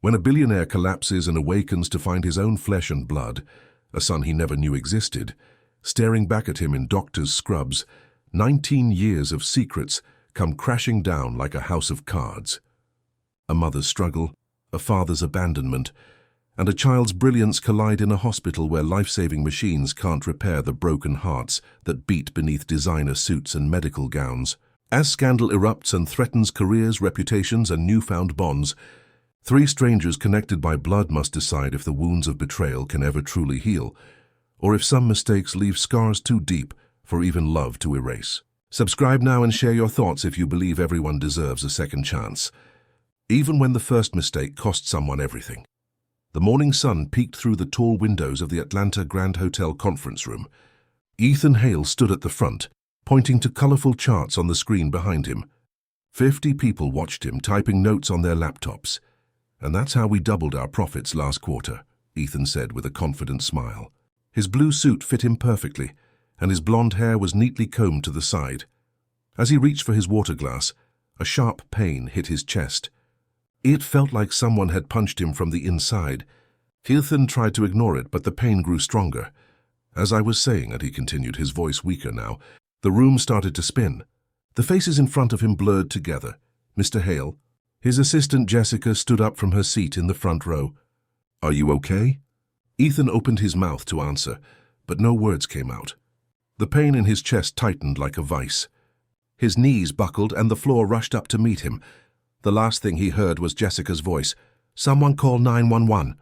When a billionaire collapses and awakens to find his own flesh and blood, a son he never knew existed, staring back at him in doctor's scrubs, 19 years of secrets come crashing down like a house of cards. A mother's struggle, a father's abandonment, and a child's brilliance collide in a hospital where life-saving machines can't repair the broken hearts that beat beneath designer suits and medical gowns. As scandal erupts and threatens careers, reputations, and newfound bonds, three strangers connected by blood must decide if the wounds of betrayal can ever truly heal, or if some mistakes leave scars too deep for even love to erase. Subscribe now and share your thoughts if you believe everyone deserves a second chance, even when the first mistake cost someone everything. The morning sun peeked through the tall windows of the Atlanta Grand Hotel conference room. Ethan Hale stood at the front, pointing to colorful charts on the screen behind him. 50 people watched him, typing notes on their laptops. "And that's how we doubled our profits last quarter," Ethan said with a confident smile. His blue suit fit him perfectly, and his blonde hair was neatly combed to the side. As he reached for his water glass, a sharp pain hit his chest. It felt like someone had punched him from the inside. Ethan tried to ignore it, but the pain grew stronger. "As I was saying," and he continued, his voice weaker now, the room started to spin. The faces in front of him blurred together. Mr. Hale. His assistant Jessica stood up from her seat in the front row. "Are you okay?" Ethan opened his mouth to answer, but no words came out. The pain in his chest tightened like a vice. His knees buckled and the floor rushed up to meet him. The last thing he heard was Jessica's voice. "Someone call 911.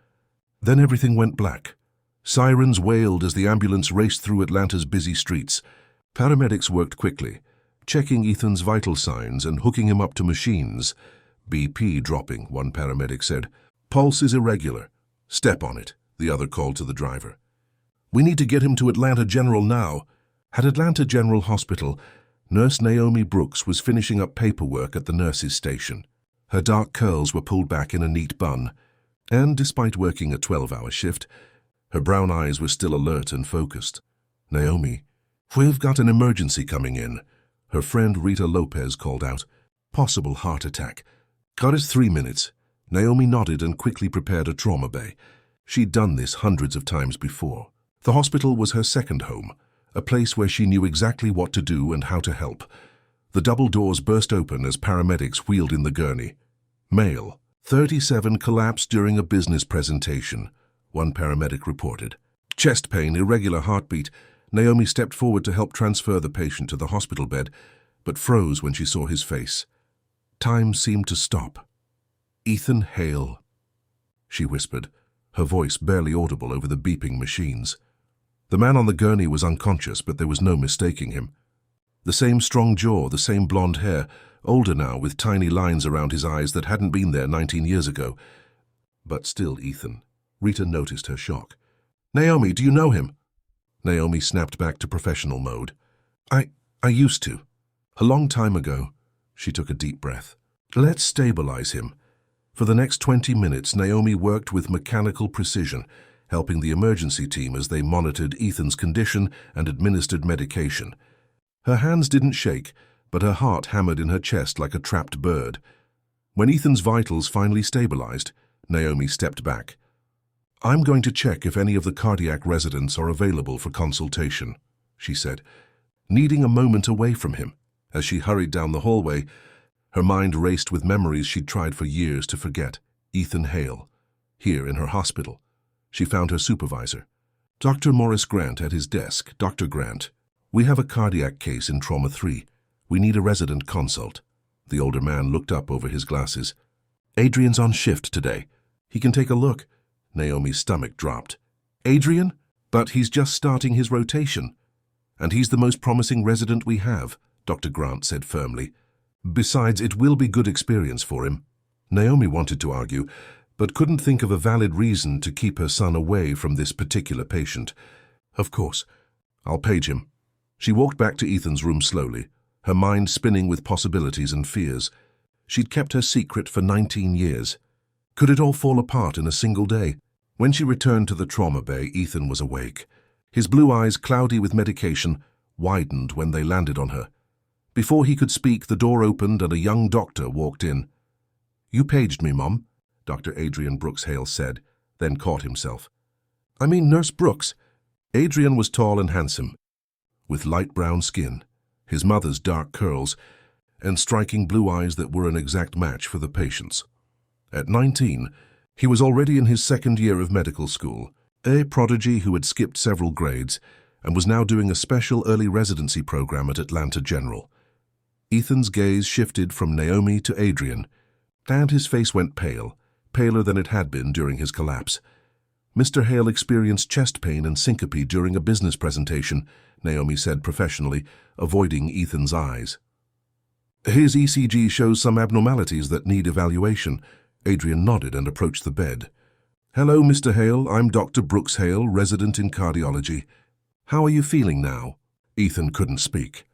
Then everything went black. Sirens wailed as the ambulance raced through Atlanta's busy streets. Paramedics worked quickly, checking Ethan's vital signs and hooking him up to machines. "BP dropping," one paramedic said. "Pulse is irregular. Step on it," the other called to the driver. "We need to get him to Atlanta General now." At Atlanta General Hospital, Nurse Naomi Brooks was finishing up paperwork at the nurses' station. Her dark curls were pulled back in a neat bun, and despite working a 12-hour shift, her brown eyes were still alert and focused. "Naomi, we've got an emergency coming in," her friend Rita Lopez called out. "Possible heart attack." "Got us 3 minutes." Naomi nodded and quickly prepared a trauma bay. She'd done this hundreds of times before. The hospital was her second home, a place where she knew exactly what to do and how to help. The double doors burst open as paramedics wheeled in the gurney. "Male, 37, collapsed during a business presentation," one paramedic reported. Chest pain, irregular heartbeat. Naomi stepped forward to help transfer the patient to the hospital bed, but froze when she saw his face. Time seemed to stop. "Ethan Hale," she whispered, her voice barely audible over the beeping machines. The man on the gurney was unconscious, but there was no mistaking him. The same strong jaw, the same blonde hair, older now with tiny lines around his eyes that hadn't been there 19 years ago. But still Ethan. Rita noticed her shock. "Naomi, do you know him?" Naomi snapped back to professional mode. I used to. A long time ago." She took a deep breath. "Let's stabilize him." For the next 20 minutes, Naomi worked with mechanical precision, helping the emergency team as they monitored Ethan's condition and administered medication. Her hands didn't shake, but her heart hammered in her chest like a trapped bird. When Ethan's vitals finally stabilized, Naomi stepped back. "I'm going to check if any of the cardiac residents are available for consultation," she said, needing a moment away from him. As she hurried down the hallway, her mind raced with memories she'd tried for years to forget. Ethan Hale, here in her hospital. She found her supervisor. "Dr. Morris Grant at his desk." "Dr. Grant, we have a cardiac case in Trauma 3. We need a resident consult." The older man looked up over his glasses. "Adrian's on shift today. He can take a look." Naomi's stomach dropped. "Adrian? But he's just starting his rotation. And he's the most promising resident we have," Dr. Grant said firmly. "Besides, it will be good experience for him." Naomi wanted to argue, but couldn't think of a valid reason to keep her son away from this particular patient. "Of course. I'll page him." She walked back to Ethan's room slowly, her mind spinning with possibilities and fears. She'd kept her secret for 19 years. Could it all fall apart in a single day? When she returned to the trauma bay, Ethan was awake. His blue eyes, cloudy with medication, widened when they landed on her. Before he could speak, the door opened and a young doctor walked in. "You paged me, Mom." Dr. Adrian Brooks Hale said, then caught himself. I mean Nurse Brooks. Adrian was tall and handsome, with light brown skin, his mother's dark curls, and striking blue eyes that were an exact match for the patient's. At 19, he was already in his second year of medical school, a prodigy who had skipped several grades and was now doing a special early residency program at Atlanta General. Ethan's gaze shifted from Naomi to Adrian, and his face went pale, paler than it had been during his collapse. Mr. Hale experienced chest pain and syncope during a business presentation, Naomi said professionally, avoiding Ethan's eyes. His ECG shows some abnormalities that need evaluation. Adrian nodded and approached the bed. Hello, Mr. Hale. I'm Dr. Brooks Hale, resident in cardiology. How are you feeling now? Ethan couldn't speak.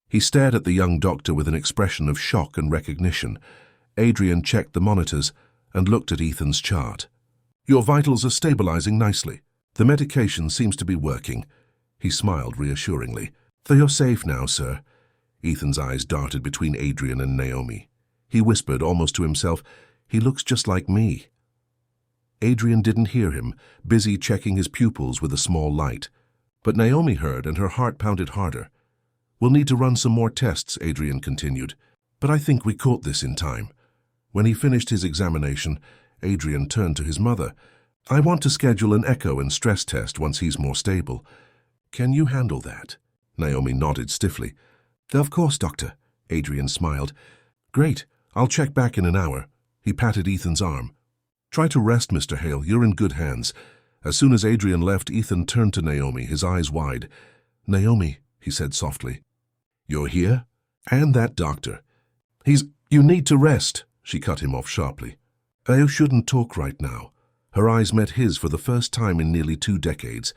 He stared at the young doctor with an expression of shock and recognition. Adrian checked the monitors and looked at Ethan's chart. Your vitals are stabilizing nicely. The medication seems to be working. He smiled reassuringly. You're safe now, sir. Ethan's eyes darted between Adrian and Naomi. He whispered almost to himself, He looks just like me. Adrian didn't hear him, busy checking his pupils with a small light. But Naomi heard and her heart pounded harder. We'll need to run some more tests, Adrian continued. But I think we caught this in time. When he finished his examination, Adrian turned to his mother. I want to schedule an echo and stress test once he's more stable. Can you handle that? Naomi nodded stiffly. Of course, doctor. Adrian smiled. Great. I'll check back in an hour. He patted Ethan's arm. Try to rest, Mr. Hale. You're in good hands. As soon as Adrian left, Ethan turned to Naomi, his eyes wide. Naomi, he said softly. You're here? And that doctor. You need to rest, she cut him off sharply. I shouldn't talk right now. Her eyes met his for the first time in nearly 2 decades,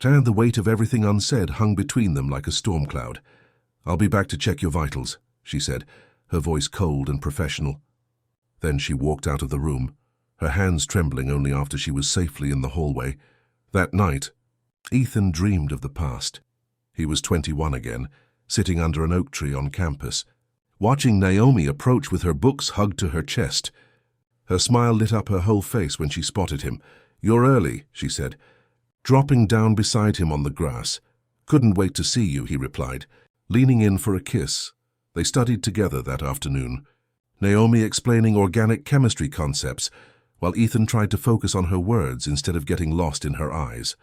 and the weight of everything unsaid hung between them like a storm cloud. I'll be back to check your vitals, she said, her voice cold and professional. Then she walked out of the room, her hands trembling only after she was safely in the hallway. That night, Ethan dreamed of the past. He was 21 again, sitting under an oak tree on campus, watching Naomi approach with her books hugged to her chest. Her smile lit up her whole face when she spotted him. You're early, she said, dropping down beside him on the grass. Couldn't wait to see you, he replied, leaning in for a kiss. They studied together that afternoon, Naomi explaining organic chemistry concepts, while Ethan tried to focus on her words instead of getting lost in her eyes.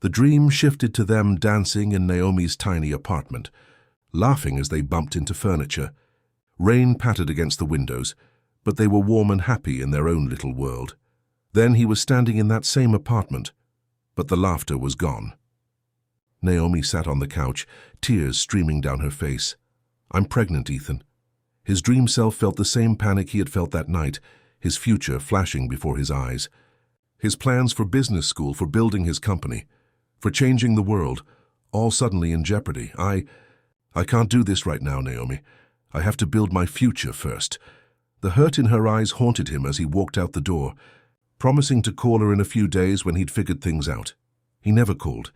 The dream shifted to them dancing in Naomi's tiny apartment, laughing as they bumped into furniture. Rain pattered against the windows, but they were warm and happy in their own little world. Then he was standing in that same apartment, but the laughter was gone. Naomi sat on the couch, tears streaming down her face. I'm pregnant, Ethan. His dream self felt the same panic he had felt that night, his future flashing before his eyes. His plans for business school, for building his company, for changing the world, all suddenly in jeopardy. I can't do this right now, Naomi. I have to build my future first. The hurt in her eyes haunted him as he walked out the door, promising to call her in a few days when he'd figured things out. He never called.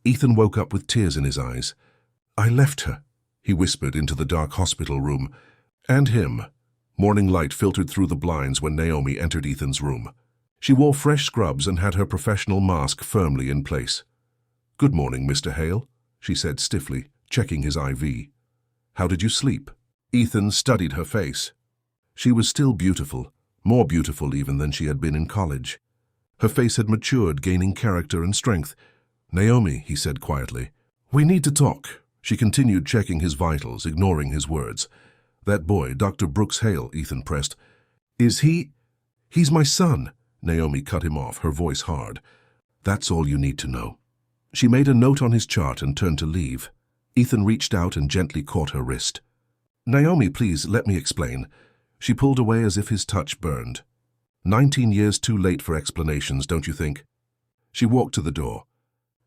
Ethan woke up with tears in his eyes. I left her, he whispered into the dark hospital room. And him. Morning light filtered through the blinds when Naomi entered Ethan's room. She wore fresh scrubs and had her professional mask firmly in place. Good morning, Mr. Hale, she said stiffly, checking his IV. How did you sleep? Ethan studied her face. She was still beautiful, more beautiful even than she had been in college. Her face had matured, gaining character and strength. Naomi, he said quietly. We need to talk. She continued checking his vitals, ignoring his words. That boy, Dr. Brooks Hale, Ethan pressed. Is he? He's my son. Naomi cut him off, her voice hard. That's all you need to know. She made a note on his chart and turned to leave. Ethan reached out and gently caught her wrist. Naomi, please, let me explain. She pulled away as if his touch burned. 19 years too late for explanations, don't you think? She walked to the door.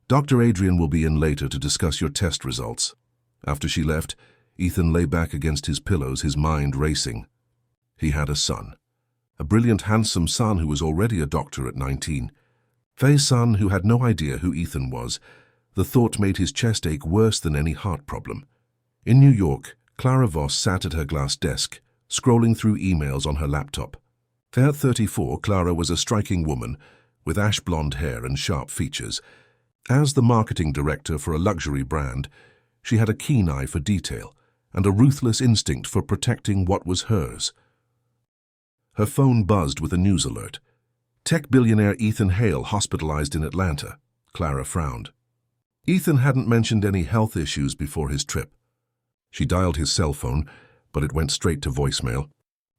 Dr. Adrian will be in later to discuss your test results. After she left, Ethan lay back against his pillows, his mind racing. He had a son. A brilliant, handsome son who was already a doctor at 19. Faye's son who had no idea who Ethan was. The thought made his chest ache worse than any heart problem. In New York, Clara Voss sat at her glass desk, scrolling through emails on her laptop. At 34, Clara was a striking woman with ash-blonde hair and sharp features. As the marketing director for a luxury brand, she had a keen eye for detail and a ruthless instinct for protecting what was hers. Her phone buzzed with a news alert. Tech billionaire Ethan Hale hospitalized in Atlanta. Clara frowned. Ethan hadn't mentioned any health issues before his trip. She dialed his cell phone, but it went straight to voicemail.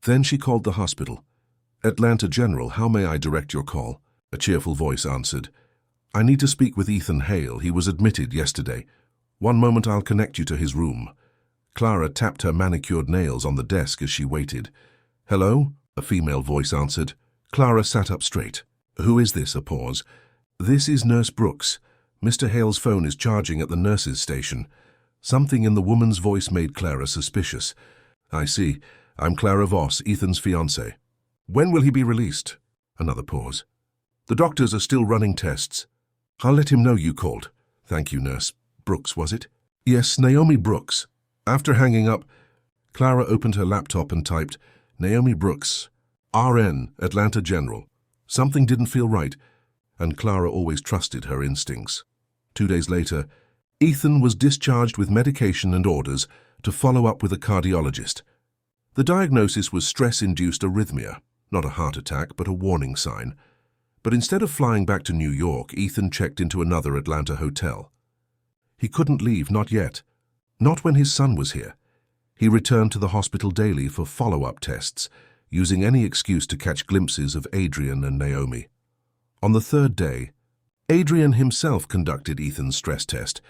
Then she called the hospital. "Atlanta General, how may I direct your call?" A cheerful voice answered. "I need to speak with Ethan Hale. He was admitted yesterday. One moment, I'll connect you to his room." Clara tapped her manicured nails on the desk as she waited. "Hello?" a female voice answered. Clara sat up straight. "Who is this?" a pause. "This is Nurse Brooks. Mr. Hale's phone is charging at the nurse's station." Something in the woman's voice made Clara suspicious. "I see. I'm Clara Voss, Ethan's fiancée. When will he be released?" Another pause. "The doctors are still running tests. I'll let him know you called." "Thank you, Nurse. Brooks, was it?" "Yes, Naomi Brooks." After hanging up, Clara opened her laptop and typed, "Naomi Brooks, RN, Atlanta General." Something didn't feel right, and Clara always trusted her instincts. 2 days later, Ethan was discharged with medication and orders to follow up with a cardiologist. The diagnosis was stress-induced arrhythmia, not a heart attack, but a warning sign. But instead of flying back to New York, Ethan checked into another Atlanta hotel. He couldn't leave, not yet. Not when his son was here. He returned to the hospital daily for follow-up tests, using any excuse to catch glimpses of Adrian and Naomi. On the 3rd day, Adrian himself conducted Ethan's stress test.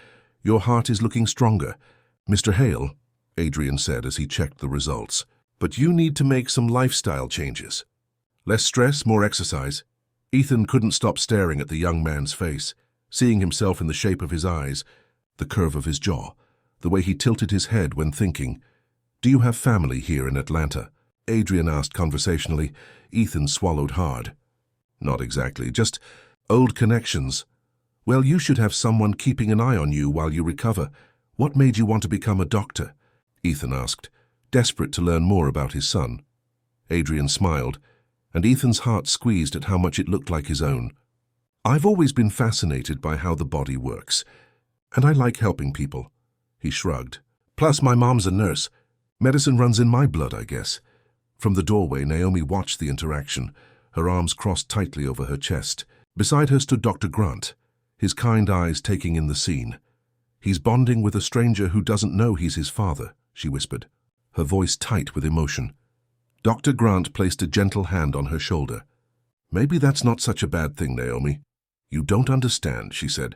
"Your heart is looking stronger, Mr. Hale," Adrian said as he checked the results. "But you need to make some lifestyle changes. Less stress, more exercise." Ethan couldn't stop staring at the young man's face, seeing himself in the shape of his eyes, the curve of his jaw, the way he tilted his head when thinking. "Do you have family here in Atlanta?" Adrian asked conversationally. Ethan swallowed hard. "Not exactly, just old connections." "Well, you should have someone keeping an eye on you while you recover. What made you want to become a doctor?" Ethan asked, desperate to learn more about his son. Adrian smiled, and Ethan's heart squeezed at how much it looked like his own. "I've always been fascinated by how the body works, and I like helping people." He shrugged. "Plus, my mom's a nurse. Medicine runs in my blood, I guess." From the doorway, Naomi watched the interaction, her arms crossed tightly over her chest. Beside her stood Dr. Grant, his kind eyes taking in the scene. "He's bonding with a stranger who doesn't know he's his father," she whispered, her voice tight with emotion. Dr. Grant placed a gentle hand on her shoulder. "Maybe that's not such a bad thing, Naomi." "You don't understand," she said.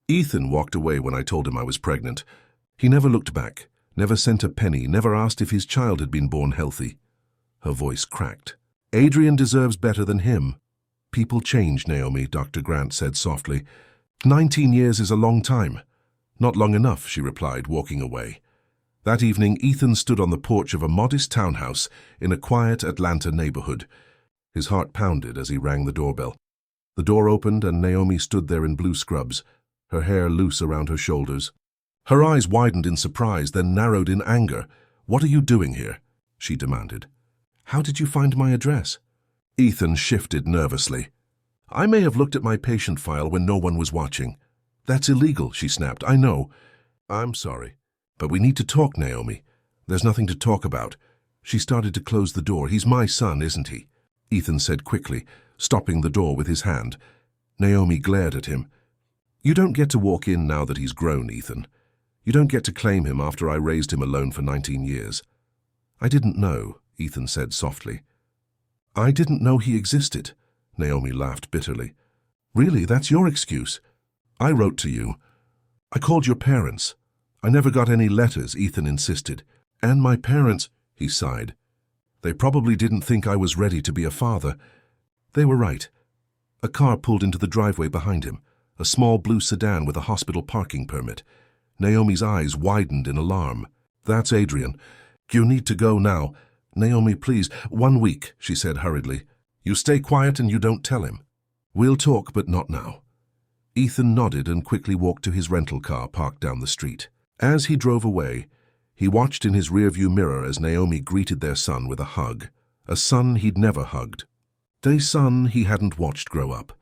"Ethan walked away when I told him I was pregnant. He never looked back, never sent a penny, never asked if his child had been born healthy." Her voice cracked. "Adrian deserves better than him." "People change, Naomi," Dr. Grant said softly. 19 years is a long time." "Not long enough," she replied, walking away. That evening, Ethan stood on the porch of a modest townhouse in a quiet Atlanta neighborhood. His heart pounded as he rang the doorbell. The door opened and Naomi stood there in blue scrubs, her hair loose around her shoulders. Her eyes widened in surprise, then narrowed in anger. "What are you doing here?" she demanded. "How did you find my address?" Ethan shifted nervously. "I may have looked at my patient file when no one was watching." "That's illegal," she snapped. "I know." "I'm sorry. But we need to talk, Naomi. There's nothing to talk about." She started to close the door. "He's my son, isn't he?" Ethan said quickly, stopping the door with his hand. Naomi glared at him. "You don't get to walk in now that he's grown, Ethan. You don't get to claim him after I raised him alone for 19 years. "I didn't know," Ethan said softly. "I didn't know he existed." Naomi laughed bitterly. "Really, that's your excuse? I wrote to you. I called your parents. I never got any letters," Ethan insisted. "And my parents," he sighed. "They probably didn't think I was ready to be a father." They were right. A car pulled into the driveway behind him, a small blue sedan with a hospital parking permit. Naomi's eyes widened in alarm. "That's Adrian. You need to go now." "Naomi, please. 1 week," she said hurriedly. "You stay quiet and you don't tell him." "We'll talk, but not now." Ethan nodded and quickly walked to his rental car parked down the street. As he drove away, he watched in his rearview mirror as Naomi greeted their son with a hug, a son he'd never hugged. A son he hadn't watched grow up.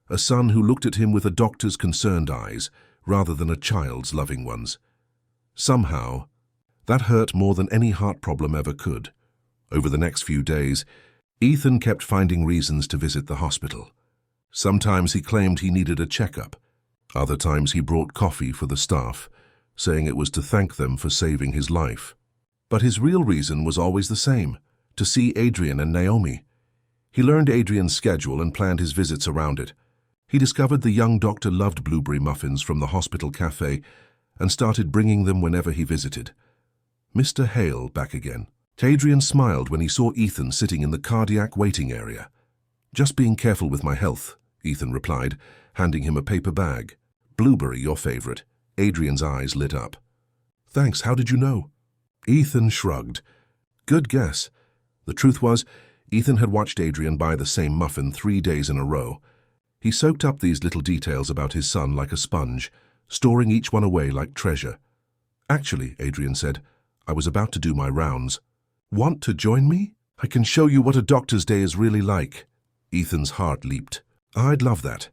A son who looked at him with a doctor's concerned eyes rather than a child's loving ones. Somehow, that hurt more than any heart problem ever could. Over the next few days, Ethan kept finding reasons to visit the hospital. Sometimes he claimed he needed a checkup. Other times he brought coffee for the staff, saying it was to thank them for saving his life. But his real reason was always the same, to see Adrian and Naomi. He learned Adrian's schedule and planned his visits around it. He discovered the young doctor loved blueberry muffins from the hospital cafe and started bringing them whenever he visited. Mr. Hale back again. Adrian smiled when he saw Ethan sitting in the cardiac waiting area. "Just being careful with my health," Ethan replied, handing him a paper bag. "Blueberry, your favorite." Adrian's eyes lit up. "Thanks, how did you know?" Ethan shrugged. "Good guess." The truth was, Ethan had watched Adrian buy the same muffin 3 days in a row. He soaked up these little details about his son like a sponge, storing each one away like treasure. "Actually," Adrian said, "I was about to do my rounds." "Want to join me? I can show you what a doctor's day is really like." Ethan's heart leaped. "I'd love that."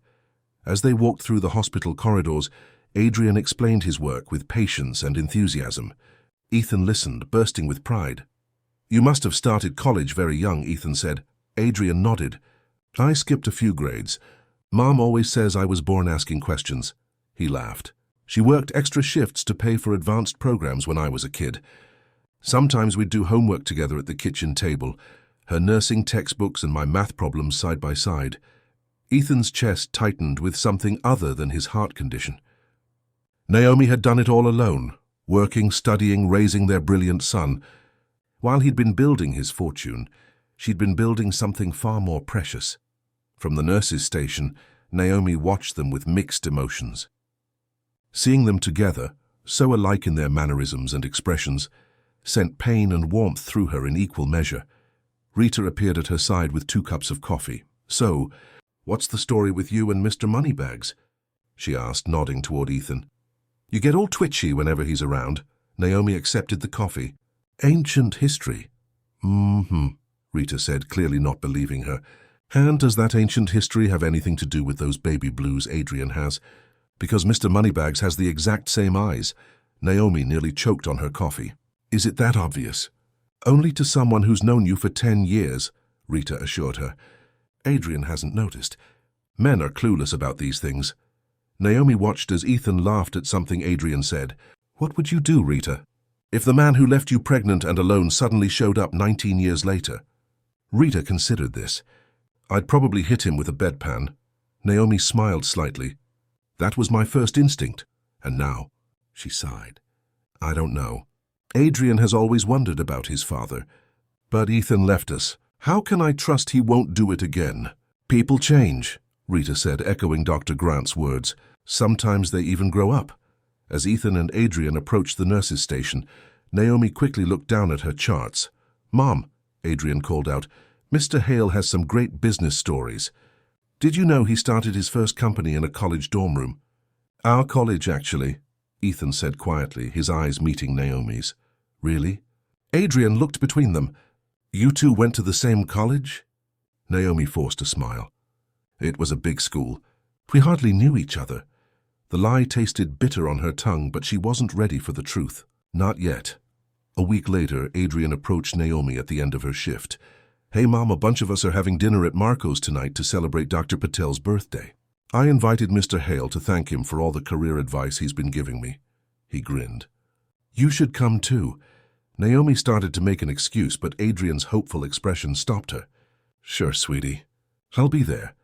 As they walked through the hospital corridors, Adrian explained his work with patience and enthusiasm. Ethan listened, bursting with pride. "You must have started college very young," Ethan said. Adrian nodded. "I skipped a few grades. Mom always says I was born asking questions." He laughed. "She worked extra shifts to pay for advanced programs when I was a kid. Sometimes we'd do homework together at the kitchen table, her nursing textbooks and my math problems side by side." Ethan's chest tightened with something other than his heart condition. Naomi had done it all alone, working, studying, raising their brilliant son. While he'd been building his fortune, she'd been building something far more precious. From the nurses' station, Naomi watched them with mixed emotions. Seeing them together, so alike in their mannerisms and expressions, sent pain and warmth through her in equal measure. Rita appeared at her side with 2 cups of coffee. "So, what's the story with you and Mr. Moneybags?" she asked, nodding toward Ethan. "You get all twitchy whenever he's around." Naomi accepted the coffee. "Ancient history." Rita said, clearly not believing her. "And does that ancient history have anything to do with those baby blues Adrian has? Because Mr. Moneybags has the exact same eyes." Naomi nearly choked on her coffee. "Is it that obvious?" "Only to someone who's known you for 10 years, Rita assured her. "Adrian hasn't noticed. Men are clueless about these things." Naomi watched as Ethan laughed at something Adrian said. "What would you do, Rita, if the man who left you pregnant and alone suddenly showed up 19 years later?" Rita considered this. "I'd probably hit him with a bedpan." Naomi smiled slightly. "That was my first instinct. And now," she sighed, "I don't know. Adrian has always wondered about his father. But Ethan left us. How can I trust he won't do it again?" "People change," Rita said, echoing Dr. Grant's words. "Sometimes they even grow up." As Ethan and Adrian approached the nurses' station, Naomi quickly looked down at her charts. "Mom," Adrian called out, "Mr. Hale has some great business stories. Did you know he started his first company in a college dorm room?" "Our college, actually," Ethan said quietly, his eyes meeting Naomi's. "Really?" Adrian looked between them. "You two went to the same college?" Naomi forced a smile. "It was a big school. We hardly knew each other." The lie tasted bitter on her tongue, but she wasn't ready for the truth. Not yet. A week later, Adrian approached Naomi at the end of her shift. "Hey, Mom, a bunch of us are having dinner at Marco's tonight to celebrate Dr. Patel's birthday. I invited Mr. Hale to thank him for all the career advice he's been giving me." He grinned. "You should come too." Naomi started to make an excuse, but Adrian's hopeful expression stopped her. "Sure, sweetie. I'll be there."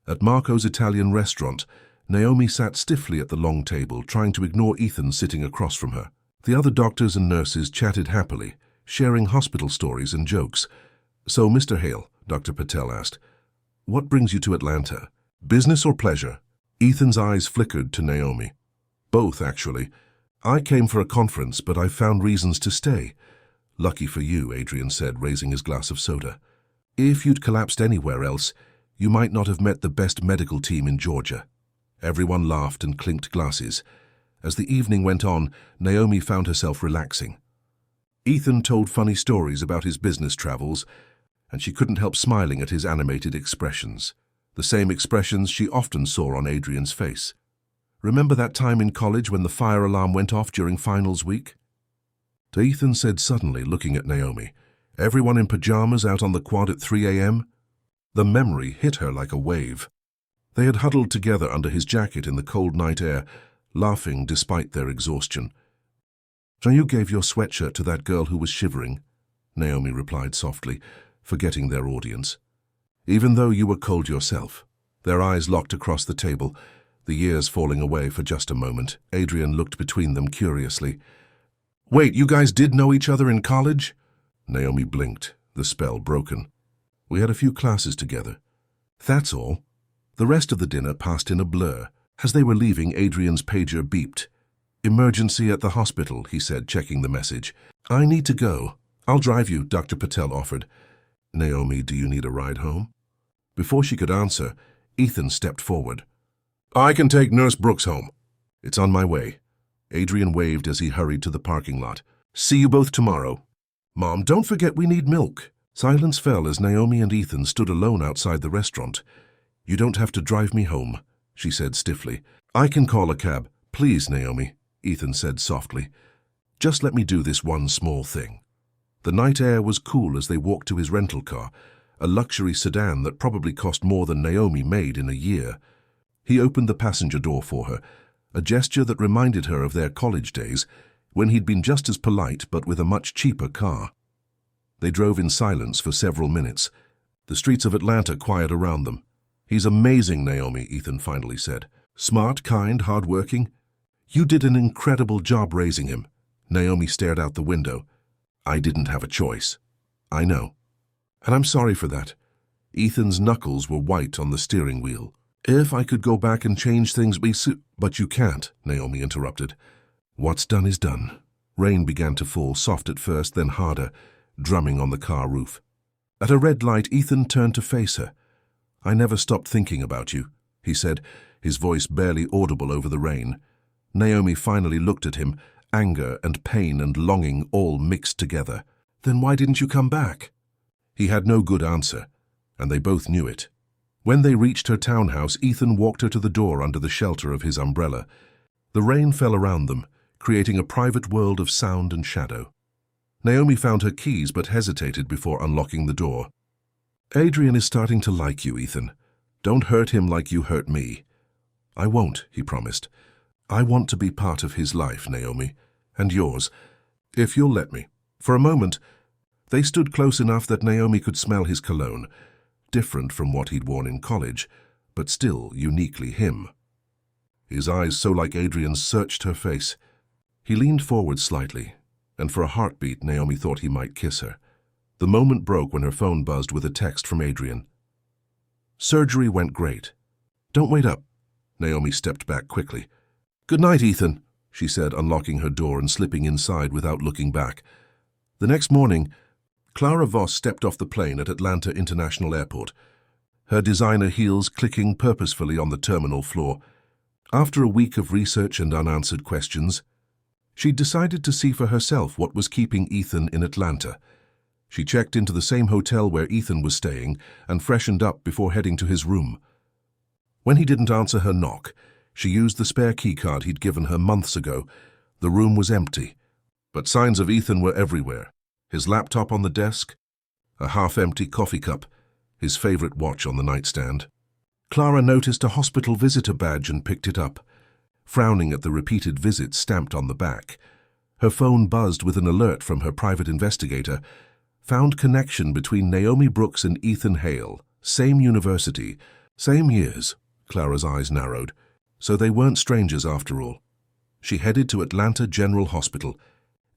At Marco's Italian restaurant, Naomi sat stiffly at the long table, trying to ignore Ethan sitting across from her. The other doctors and nurses chatted happily, sharing hospital stories and jokes. "So, Mr. Hale," Dr. Patel asked, "what brings you to Atlanta? Business or pleasure?" Ethan's eyes flickered to Naomi. "Both, actually. I came for a conference, but I found reasons to stay." "Lucky for you," Adrian said, raising his glass of soda. "If you'd collapsed anywhere else, you might not have met the best medical team in Georgia." Everyone laughed and clinked glasses. As the evening went on, Naomi found herself relaxing. Ethan told funny stories about his business travels. and she couldn't help smiling at his animated expressions, the same expressions she often saw on Adrian's face. "Remember that time in college when the fire alarm went off during finals week?" Ethan said suddenly, looking at Naomi. "Everyone in pajamas out on the quad at 3 a.m.? The memory hit her like a wave. They had huddled together under his jacket in the cold night air, laughing despite their exhaustion. "So you gave your sweatshirt to that girl who was shivering," Naomi replied softly, forgetting their audience. "Even though you were cold yourself." Their eyes locked across the table, the years falling away for just a moment. Adrian looked between them curiously. "Wait, you guys did know each other in college?" Naomi blinked, the spell broken. "We had a few classes together. That's all." The rest of the dinner passed in a blur. As they were leaving, Adrian's pager beeped. "Emergency at the hospital," he said, checking the message. "I need to go." "I'll drive you," Dr. Patel offered. "Naomi, do you need a ride home?" Before she could answer, Ethan stepped forward. "I can take Nurse Brooks home." "It's on my way." Adrian waved as he hurried to the parking lot. "See you both tomorrow." "Mom, don't forget we need milk." Silence fell as Naomi and Ethan stood alone outside the restaurant. "You don't have to drive me home," she said stiffly. "I can call a cab." "Please, Naomi," Ethan said softly. "Just let me do this one small thing." The night air was cool as they walked to his rental car, a luxury sedan that probably cost more than Naomi made in a year. He opened the passenger door for her, a gesture that reminded her of their college days, when he'd been just as polite but with a much cheaper car. They drove in silence for several minutes, the streets of Atlanta quiet around them. "He's amazing, Naomi," Ethan finally said. "Smart, kind, hard-working. You did an incredible job raising him." Naomi stared out the window. "I didn't have a choice." "I know. And I'm sorry for that." Ethan's knuckles were white on the steering wheel. "If I could go back and change things, But you can't," Naomi interrupted. "What's done is done." Rain began to fall, soft at first, then harder, drumming on the car roof. At a red light, Ethan turned to face her. "I never stopped thinking about you," he said, his voice barely audible over the rain. Naomi finally looked at him, anger and pain and longing all mixed together. "Then why didn't you come back?" He had no good answer, and they both knew it. When they reached her townhouse, Ethan walked her to the door under the shelter of his umbrella. The rain fell around them, creating a private world of sound and shadow. Naomi found her keys but hesitated before unlocking the door. "Adrian is starting to like you, Ethan. Don't hurt him like you hurt me." "I won't," he promised. "I want to be part of his life, Naomi, and yours, if you'll let me." For a moment, they stood close enough that Naomi could smell his cologne, different from what he'd worn in college, but still uniquely him. His eyes, so like Adrian's, searched her face. He leaned forward slightly, and for a heartbeat, Naomi thought he might kiss her. The moment broke when her phone buzzed with a text from Adrian. "Surgery went great. Don't wait up." Naomi stepped back quickly. "Good night, Ethan," she said, unlocking her door and slipping inside without looking back. The next morning, Clara Voss stepped off the plane at Atlanta International Airport, her designer heels clicking purposefully on the terminal floor. After a week of research and unanswered questions, she decided to see for herself what was keeping Ethan in Atlanta. She checked into the same hotel where Ethan was staying and freshened up before heading to his room. When he didn't answer her knock, she used the spare keycard he'd given her months ago. The room was empty, but signs of Ethan were everywhere. His laptop on the desk, a half-empty coffee cup, his favorite watch on the nightstand. Clara noticed a hospital visitor badge and picked it up, frowning at the repeated visits stamped on the back. Her phone buzzed with an alert from her private investigator. Found connection between Naomi Brooks and Ethan Hale. Same university, same years. Clara's eyes narrowed. So they weren't strangers after all. She headed to Atlanta General Hospital,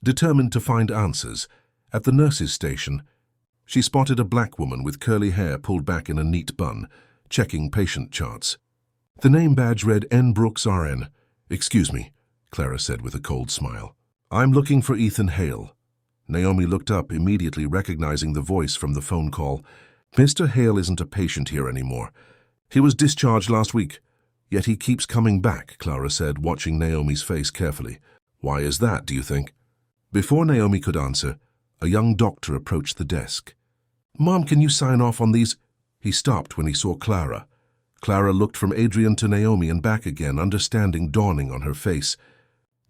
determined to find answers. At the nurse's station, she spotted a black woman with curly hair pulled back in a neat bun, checking patient charts. The name badge read N. Brooks, RN. "Excuse me," Clara said with a cold smile. "I'm looking for Ethan Hale." Naomi looked up, immediately recognizing the voice from the phone call. "Mr. Hale isn't a patient here anymore. He was discharged last week. Yet he keeps coming back," Clara said, watching Naomi's face carefully. "Why is that, do you think?" Before Naomi could answer, a young doctor approached the desk. Mom, can you sign off on these? He stopped when he saw Clara. Clara looked from Adrian to Naomi and back again, understanding dawning on her face.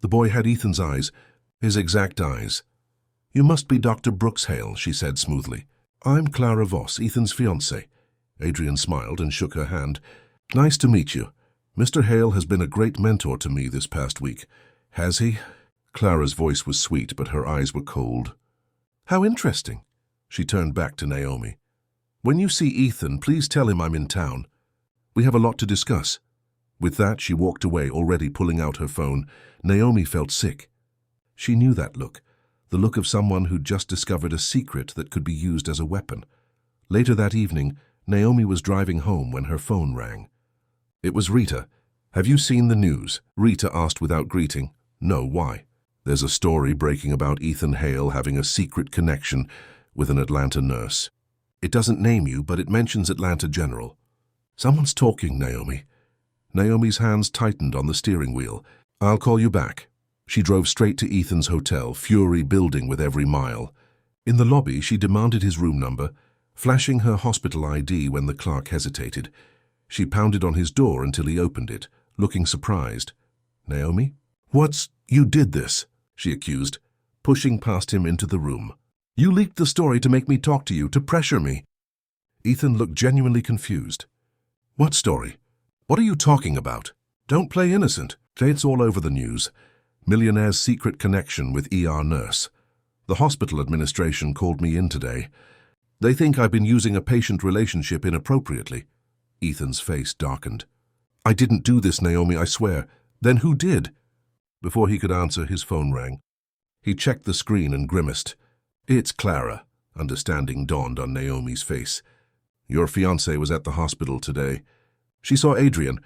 The boy had Ethan's eyes, his exact eyes. You must be Dr. Brooks Hale, she said smoothly. I'm Clara Voss, Ethan's fiancée. Adrian smiled and shook her hand. Nice to meet you. Mr. Hale has been a great mentor to me this past week. Has he? Clara's voice was sweet, but her eyes were cold. How interesting. She turned back to Naomi. When you see Ethan, please tell him I'm in town. We have a lot to discuss. With that, she walked away, already pulling out her phone. Naomi felt sick. She knew that look, the look of someone who'd just discovered a secret that could be used as a weapon. Later that evening, Naomi was driving home when her phone rang. It was Rita. Have you seen the news? Rita asked without greeting. No, why? There's a story breaking about Ethan Hale having a secret connection with an Atlanta nurse. It doesn't name you, but it mentions Atlanta General. Someone's talking, Naomi. Naomi's hands tightened on the steering wheel. I'll call you back. She drove straight to Ethan's hotel, fury building with every mile. In the lobby, she demanded his room number, flashing her hospital ID when the clerk hesitated. She pounded on his door until he opened it, looking surprised. Naomi? You did this, she accused, pushing past him into the room. You leaked the story to make me talk to you, to pressure me. Ethan looked genuinely confused. What story? What are you talking about? Don't play innocent. It's all over the news. Millionaire's secret connection with ER nurse. The hospital administration called me in today. They think I've been using a patient relationship inappropriately. Ethan's face darkened. I didn't do this, Naomi, I swear. Then who did? Before he could answer, his phone rang. He checked the screen and grimaced. It's Clara. Understanding dawned on Naomi's face. Your fiancé was at the hospital today. She saw Adrian.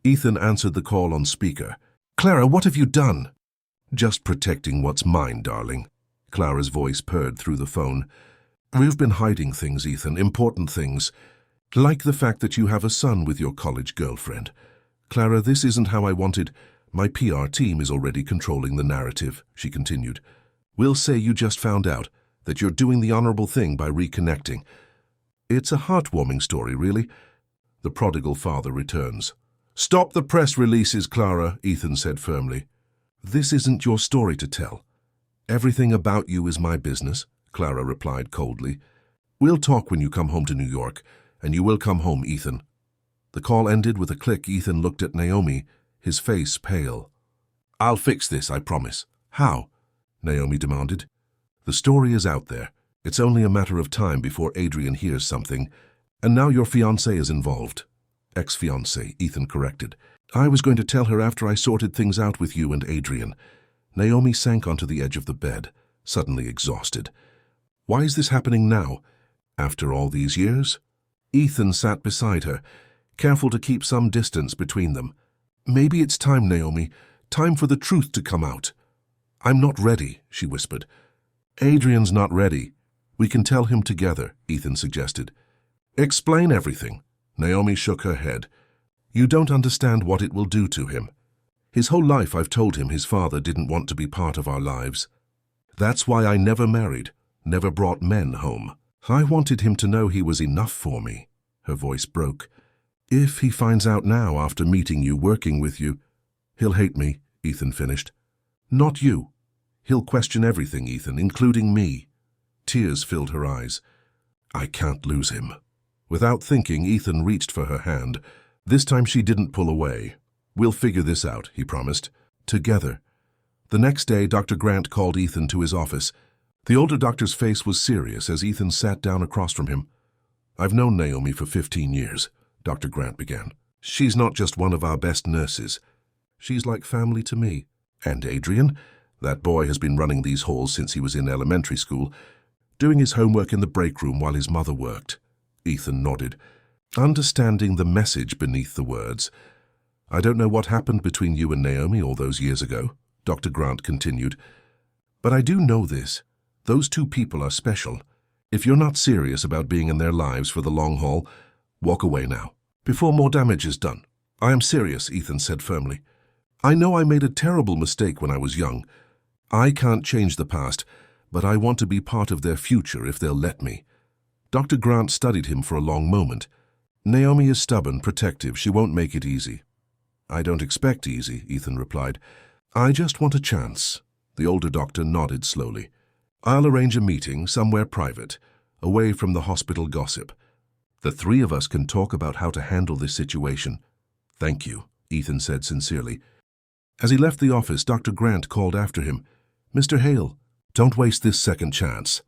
Ethan answered the call on speaker. Clara, what have you done? Just protecting what's mine, darling. Clara's voice purred through the phone. We've been hiding things, Ethan, important things. Like the fact that you have a son with your college girlfriend. Clara, this isn't how I wanted. My PR team is already controlling the narrative, she continued. We'll say you just found out, that you're doing the honorable thing by reconnecting. It's a heartwarming story, really. The prodigal father returns. Stop the press releases, Clara, Ethan said firmly. This isn't your story to tell. Everything about you is my business, Clara replied coldly. We'll talk when you come home to New York, and you will come home, Ethan. The call ended with a click. Ethan looked at Naomi, his face pale. I'll fix this, I promise. How? Naomi demanded. The story is out there. It's only a matter of time before Adrian hears something. And now your fiancé is involved. Ex-fiancé, Ethan corrected. I was going to tell her after I sorted things out with you and Adrian. Naomi sank onto the edge of the bed, suddenly exhausted. Why is this happening now? After all these years? Ethan sat beside her, careful to keep some distance between them. Maybe it's time, Naomi. Time for the truth to come out. I'm not ready, she whispered. Adrian's not ready. We can tell him together, Ethan suggested. Explain everything. Naomi shook her head. You don't understand what it will do to him. His whole life I've told him his father didn't want to be part of our lives. That's why I never married, never brought men home. I wanted him to know he was enough for me. Her voice broke. If he finds out now after meeting you, working with you, he'll hate me, Ethan finished. Not you. He'll question everything, Ethan, including me. Tears filled her eyes. I can't lose him. Without thinking, Ethan reached for her hand. This time she didn't pull away. We'll figure this out, he promised. Together. The next day, Dr. Grant called Ethan to his office. The older doctor's face was serious as Ethan sat down across from him. I've known Naomi for 15 years, Dr. Grant began. She's not just one of our best nurses. She's like family to me. And Adrian? That boy has been running these halls since he was in elementary school, doing his homework in the break room while his mother worked. Ethan nodded, understanding the message beneath the words. I don't know what happened between you and Naomi all those years ago, Dr. Grant continued. But I do know this. Those two people are special. If you're not serious about being in their lives for the long haul, walk away now, before more damage is done. I am serious, Ethan said firmly. I know I made a terrible mistake when I was young. I can't change the past, but I want to be part of their future if they'll let me. Dr. Grant studied him for a long moment. Naomi is stubborn, protective. She won't make it easy. I don't expect easy, Ethan replied. I just want a chance. The older doctor nodded slowly. I'll arrange a meeting somewhere private, away from the hospital gossip. The three of us can talk about how to handle this situation. Thank you, Ethan said sincerely. As he left the office, Dr. Grant called after him. Mr. Hale, don't waste this second chance.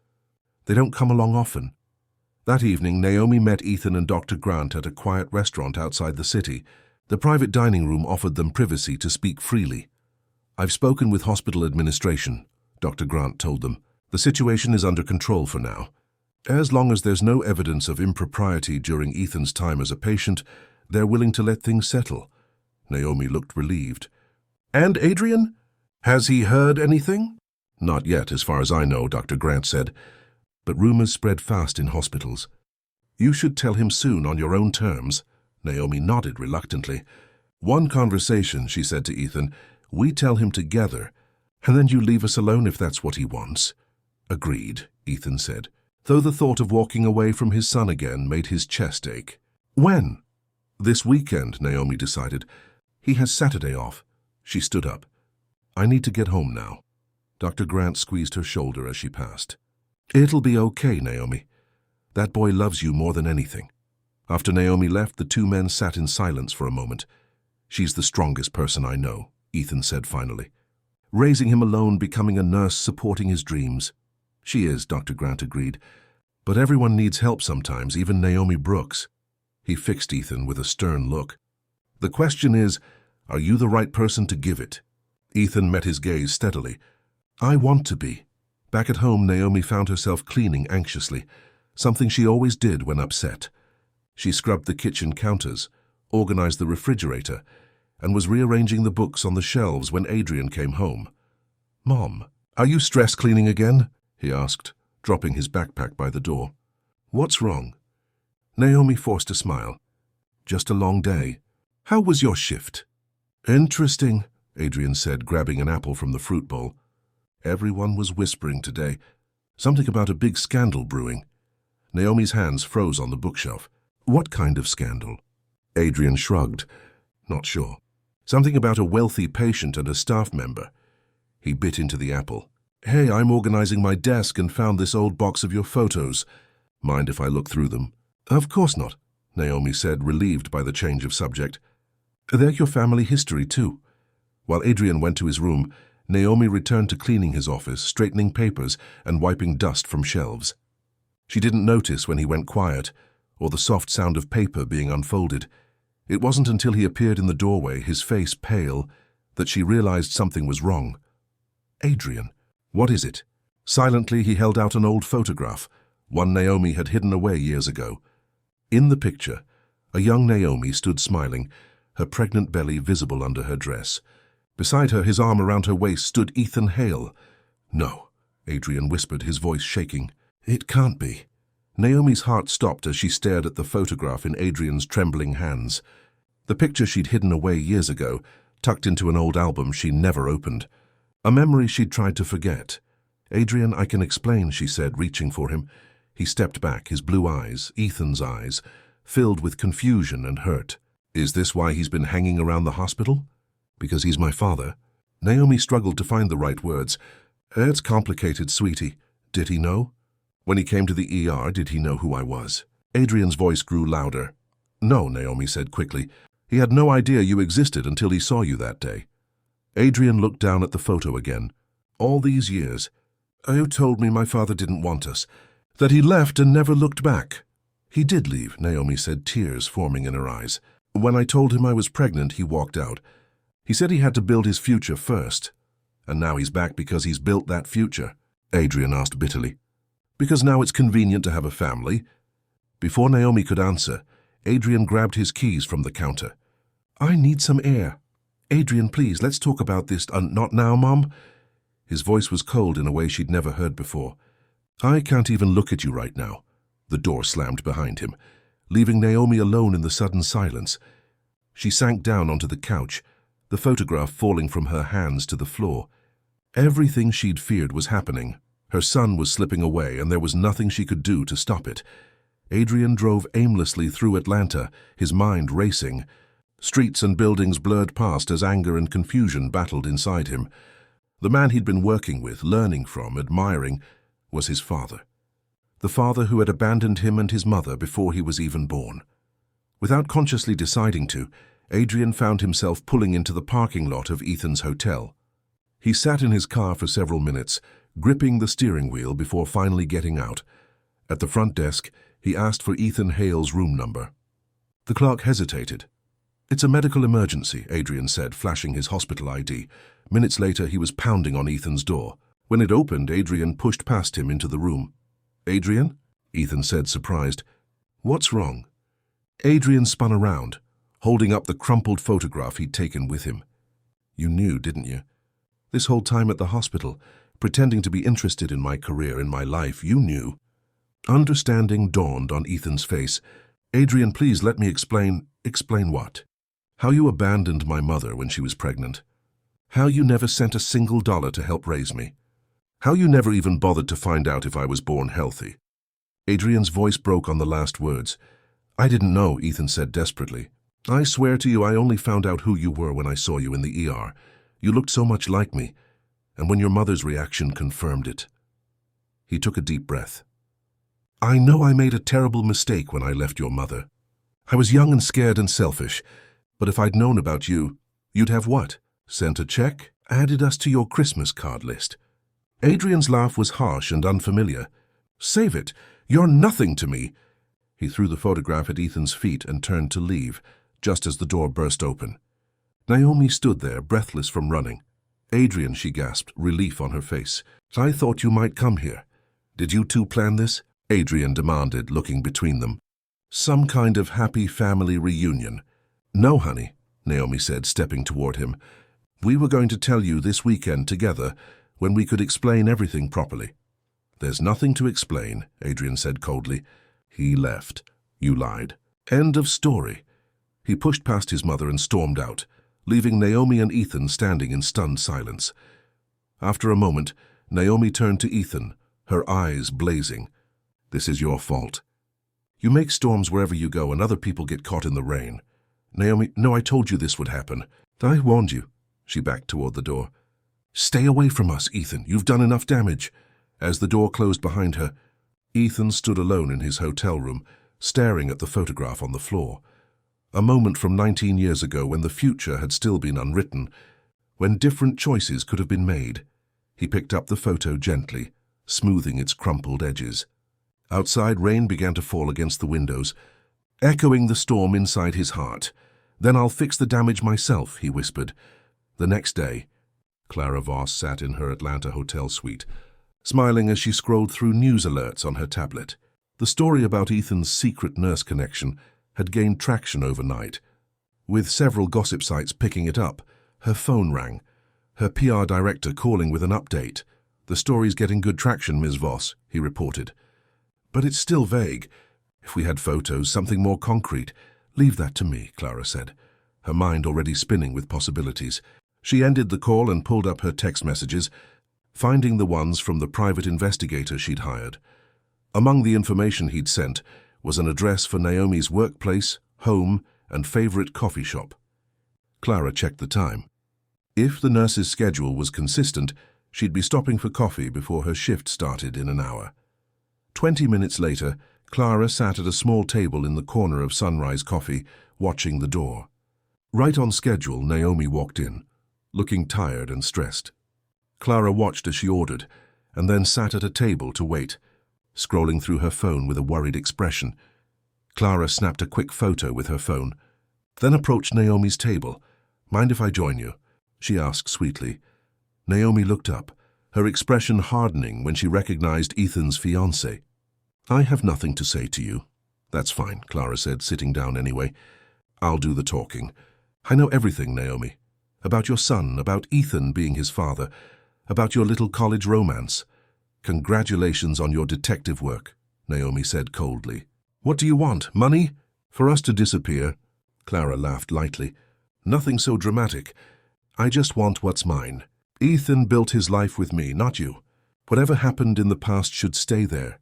They don't come along often. That evening, Naomi met Ethan and Dr. Grant at a quiet restaurant outside the city. The private dining room offered them privacy to speak freely. I've spoken with hospital administration, Dr. Grant told them. The situation is under control for now. As long as there's no evidence of impropriety during Ethan's time as a patient, they're willing to let things settle. Naomi looked relieved. And Adrian? Has he heard anything? Not yet, as far as I know, Dr. Grant said. But rumors spread fast in hospitals. You should tell him soon on your own terms. Naomi nodded reluctantly. One conversation, she said to Ethan. We tell him together, and then you leave us alone if that's what he wants. Agreed, Ethan said, though the thought of walking away from his son again made his chest ache. When? This weekend, Naomi decided. He has Saturday off. She stood up. I need to get home now. Dr. Grant squeezed her shoulder as she passed. It'll be okay, Naomi. That boy loves you more than anything. After Naomi left, the two men sat in silence for a moment. She's the strongest person I know, Ethan said finally. Raising him alone, becoming a nurse, supporting his dreams. She is, Dr. Grant agreed. But everyone needs help sometimes, even Naomi Brooks. He fixed Ethan with a stern look. The question is, are you the right person to give it? Ethan met his gaze steadily. I want to be. Back at home, Naomi found herself cleaning anxiously, something she always did when upset. She scrubbed the kitchen counters, organized the refrigerator, and was rearranging the books on the shelves when Adrian came home. Mom, are you stress cleaning again? He asked, dropping his backpack by the door. What's wrong? Naomi forced a smile. Just a long day. How was your shift? Interesting, Adrian said, grabbing an apple from the fruit bowl. Everyone was whispering today. Something about a big scandal brewing. Naomi's hands froze on the bookshelf. What kind of scandal? Adrian shrugged. Not sure. Something about a wealthy patient and a staff member. He bit into the apple. Hey, I'm organizing my desk and found this old box of your photos. Mind if I look through them? Of course not, Naomi said, relieved by the change of subject. They're your family history, too. While Adrian went to his room, Naomi returned to cleaning his office, straightening papers, and wiping dust from shelves. She didn't notice when he went quiet, or the soft sound of paper being unfolded. It wasn't until he appeared in the doorway, his face pale, that she realized something was wrong. Adrian, what is it? Silently, he held out an old photograph, one Naomi had hidden away years ago. In the picture, a young Naomi stood smiling, her pregnant belly visible under her dress. Beside her, his arm around her waist, stood Ethan Hale. No, Adrian whispered, his voice shaking. It can't be. Naomi's heart stopped as she stared at the photograph in Adrian's trembling hands. The picture she'd hidden away years ago, tucked into an old album she never opened. A memory she'd tried to forget. Adrian, I can explain, she said, reaching for him. He stepped back, his blue eyes, Ethan's eyes, filled with confusion and hurt. Is this why he's been hanging around the hospital? Because he's my father? Naomi struggled to find the right words. It's complicated, sweetie. Did he know? When he came to the ER, did he know who I was? Adrian's voice grew louder. No, Naomi said quickly. He had no idea you existed until he saw you that day. Adrian looked down at the photo again. All these years. You told me my father didn't want us, that he left and never looked back. He did leave, Naomi said, tears forming in her eyes. When I told him I was pregnant, he walked out. He said he had to build his future first. And now he's back because he's built that future, Adrian asked bitterly. Because now it's convenient to have a family. Before Naomi could answer, Adrian grabbed his keys from the counter. I need some air. Adrian, please, let's talk about this. Not now, Mom. His voice was cold in a way she'd never heard before. I can't even look at you right now. The door slammed behind him, leaving Naomi alone in the sudden silence. She sank down onto the couch, the photograph falling from her hands to the floor. Everything she'd feared was happening. Her son was slipping away, and there was nothing she could do to stop it. Adrian drove aimlessly through Atlanta, his mind racing. Streets and buildings blurred past as anger and confusion battled inside him. The man he'd been working with, learning from, admiring, was his father. The father who had abandoned him and his mother before he was even born. Without consciously deciding to, Adrian found himself pulling into the parking lot of Ethan's hotel. He sat in his car for several minutes, gripping the steering wheel before finally getting out. At the front desk, he asked for Ethan Hale's room number. The clerk hesitated. "It's a medical emergency," Adrian said, flashing his hospital ID. Minutes later, he was pounding on Ethan's door. When it opened, Adrian pushed past him into the room. "Adrian?" Ethan said, surprised. "What's wrong?" Adrian spun around, holding up the crumpled photograph he'd taken with him. "You knew, didn't you? This whole time at the hospital, pretending to be interested in my career, in my life, you knew." Understanding dawned on Ethan's face. "Adrian, please let me explain." "Explain what?" "How you abandoned my mother when she was pregnant. How you never sent a single dollar to help raise me. How you never even bothered to find out if I was born healthy." Adrian's voice broke on the last words. "I didn't know," Ethan said desperately. "I swear to you, I only found out who you were when I saw you in the ER. You looked so much like me, and when your mother's reaction confirmed it." He took a deep breath. "I know I made a terrible mistake when I left your mother. I was young and scared and selfish, but if I'd known about you, you'd have what? Sent a check? Added us to your Christmas card list?" Adrian's laugh was harsh and unfamiliar. "Save it. You're nothing to me." He threw the photograph at Ethan's feet and turned to leave, just as the door burst open. Naomi stood there, breathless from running. "Adrian," she gasped, relief on her face. "I thought you might come here. Did you two plan this?" Adrian demanded, looking between them. "Some kind of happy family reunion." "No, honey," Naomi said, stepping toward him. "We were going to tell you this weekend together, when we could explain everything properly." "There's nothing to explain," Adrian said coldly. "He left. You lied. End of story." He pushed past his mother and stormed out, leaving Naomi and Ethan standing in stunned silence. After a moment, Naomi turned to Ethan, her eyes blazing. "This is your fault. You make storms wherever you go and other people get caught in the rain." "Naomi, no, I told you this would happen. I warned you." She backed toward the door. "Stay away from us, Ethan. You've done enough damage." As the door closed behind her, Ethan stood alone in his hotel room, staring at the photograph on the floor. A moment from 19 years ago when the future had still been unwritten, when different choices could have been made. He picked up the photo gently, smoothing its crumpled edges. Outside, rain began to fall against the windows, echoing the storm inside his heart. "Then I'll fix the damage myself," he whispered. The next day, Clara Voss sat in her Atlanta hotel suite, smiling as she scrolled through news alerts on her tablet. The story about Ethan's secret nurse connection had gained traction overnight. With several gossip sites picking it up, her phone rang, her PR director calling with an update. "The story's getting good traction, Ms. Voss," he reported. "But it's still vague. If we had photos, something more concrete." "Leave that to me," Clara said, her mind already spinning with possibilities. She ended the call and pulled up her text messages, finding the ones from the private investigator she'd hired. Among the information he'd sent was an address for Naomi's workplace, home, and favorite coffee shop. Clara checked the time. If the nurse's schedule was consistent, she'd be stopping for coffee before her shift started in an hour. 20 minutes later, Clara sat at a small table in the corner of Sunrise Coffee, watching the door. Right on schedule, Naomi walked in, looking tired and stressed. Clara watched as she ordered, and then sat at a table to wait, scrolling through her phone with a worried expression. Clara snapped a quick photo with her phone, then approached Naomi's table. "Mind if I join you?" she asked sweetly. Naomi looked up, her expression hardening when she recognized Ethan's fiancée. "I have nothing to say to you." "That's fine," Clara said, sitting down anyway. "I'll do the talking. I know everything, Naomi. About your son, about Ethan being his father, about your little college romance. Congratulations on your detective work," Naomi said coldly. "What do you want? Money? For us to disappear?" Clara laughed lightly. "Nothing so dramatic. I just want what's mine. Ethan built his life with me, not you. Whatever happened in the past should stay there."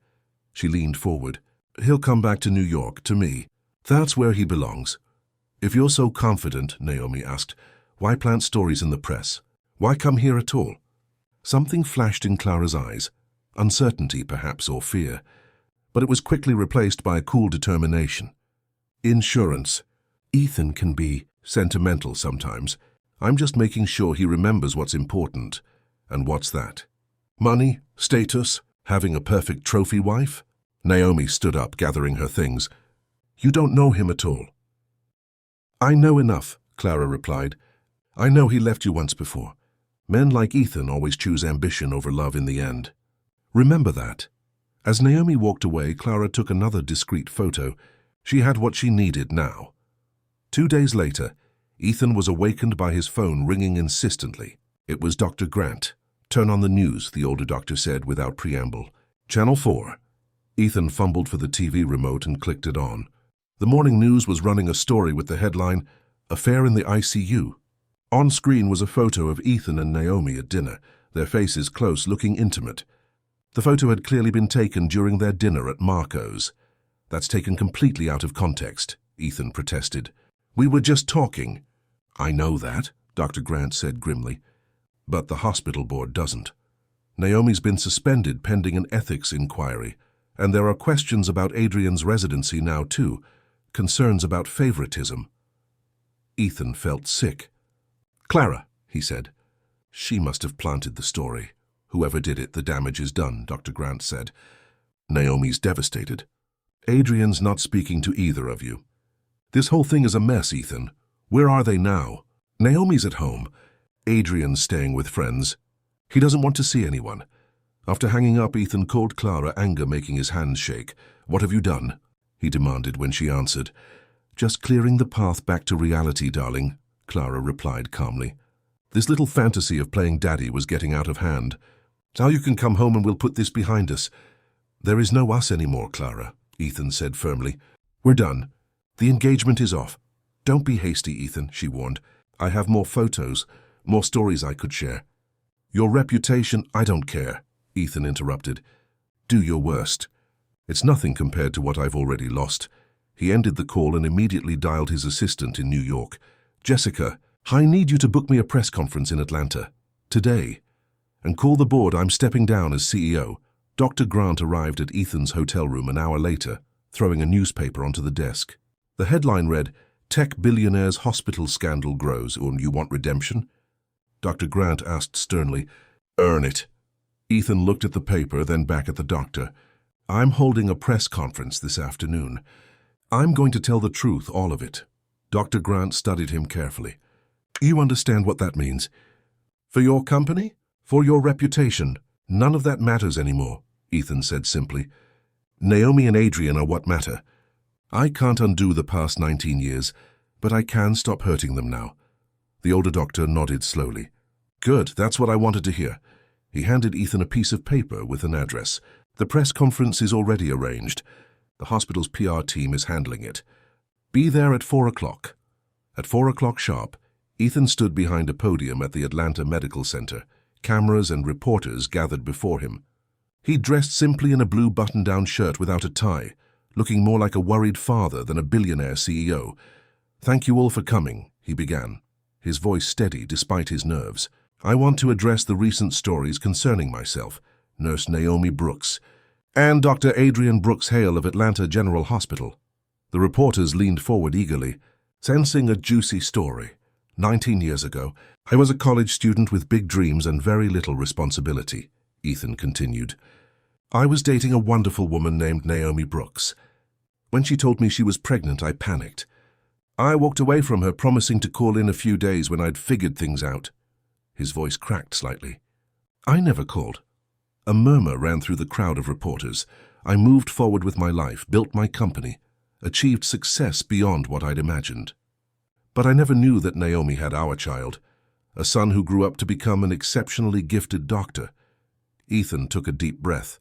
She leaned forward, He'll come back to New York, to me. That's where he belongs. If you're so confident, Naomi asked, why plant stories in the press? Why come here at all? Something flashed in Clara's eyes, uncertainty perhaps, or fear, but it was quickly replaced by a cool determination. Insurance. Ethan can be sentimental sometimes. I'm just making sure he remembers what's important. And what's that? Money? Status? Having a perfect trophy wife? Naomi stood up, gathering her things. You don't know him at all. I know enough, Clara replied. I know he left you once before. Men like Ethan always choose ambition over love in the end. Remember that. As Naomi walked away, Clara took another discreet photo. She had what she needed now. 2 days later, Ethan was awakened by his phone ringing insistently. It was Dr. Grant. Turn on the news, the older doctor said without preamble. Channel 4. Ethan fumbled for the TV remote and clicked it on. The morning news was running a story with the headline, Affair in the ICU. On screen was a photo of Ethan and Naomi at dinner, their faces close, looking intimate. The photo had clearly been taken during their dinner at Marco's. That's taken completely out of context, Ethan protested. We were just talking. I know that, Dr. Grant said grimly. But the hospital board doesn't. Naomi's been suspended pending an ethics inquiry, and there are questions about Adrian's residency now too, concerns about favoritism. Ethan felt sick. Clara, he said. She must have planted the story. Whoever did it, the damage is done, Dr. Grant said. Naomi's devastated. Adrian's not speaking to either of you. This whole thing is a mess, Ethan. Where are they now? Naomi's at home. Adrian's staying with friends. He doesn't want to see anyone. After hanging up, Ethan called Clara, anger making his hands shake. What have you done? He demanded when she answered. Just clearing the path back to reality, darling, Clara replied calmly. This little fantasy of playing daddy was getting out of hand. Now you can come home and we'll put this behind us. There is no us anymore, Clara, Ethan said firmly. We're done. The engagement is off. Don't be hasty, Ethan, she warned. I have more photos, more stories I could share. Your reputation, I don't care, Ethan interrupted. Do your worst. It's nothing compared to what I've already lost. He ended the call and immediately dialed his assistant in New York. Jessica, I need you to book me a press conference in Atlanta. Today. And call the board. I'm stepping down as CEO. Dr. Grant arrived at Ethan's hotel room an hour later, throwing a newspaper onto the desk. The headline read, Tech Billionaire's Hospital Scandal Grows. You want redemption? Dr. Grant asked sternly, Earn it. Ethan looked at the paper, then back at the doctor. I'm holding a press conference this afternoon. I'm going to tell the truth, all of it. Dr. Grant studied him carefully. You understand what that means? For your company? For your reputation? None of that matters anymore, Ethan said simply. Naomi and Adrian are what matter. I can't undo the past 19 years, but I can stop hurting them now. The older doctor nodded slowly. Good, that's what I wanted to hear. He handed Ethan a piece of paper with an address. The press conference is already arranged. The hospital's PR team is handling it. Be there at 4 o'clock. At 4 o'clock sharp, Ethan stood behind a podium at the Atlanta Medical Center. Cameras and reporters gathered before him. He dressed simply in a blue button-down shirt without a tie, looking more like a worried father than a billionaire CEO. Thank you all for coming, he began, his voice steady despite his nerves. I want to address the recent stories concerning myself, Nurse Naomi Brooks, and Dr. Adrian Brooks Hale of Atlanta General Hospital. The reporters leaned forward eagerly, sensing a juicy story. 19 years ago, I was a college student with big dreams and very little responsibility, Ethan continued. I was dating a wonderful woman named Naomi Brooks. When she told me she was pregnant, I panicked. I walked away from her, promising to call in a few days when I'd figured things out. His voice cracked slightly. I never called. A murmur ran through the crowd of reporters. I moved forward with my life, built my company, achieved success beyond what I'd imagined. But I never knew that Naomi had our child, a son who grew up to become an exceptionally gifted doctor. Ethan took a deep breath.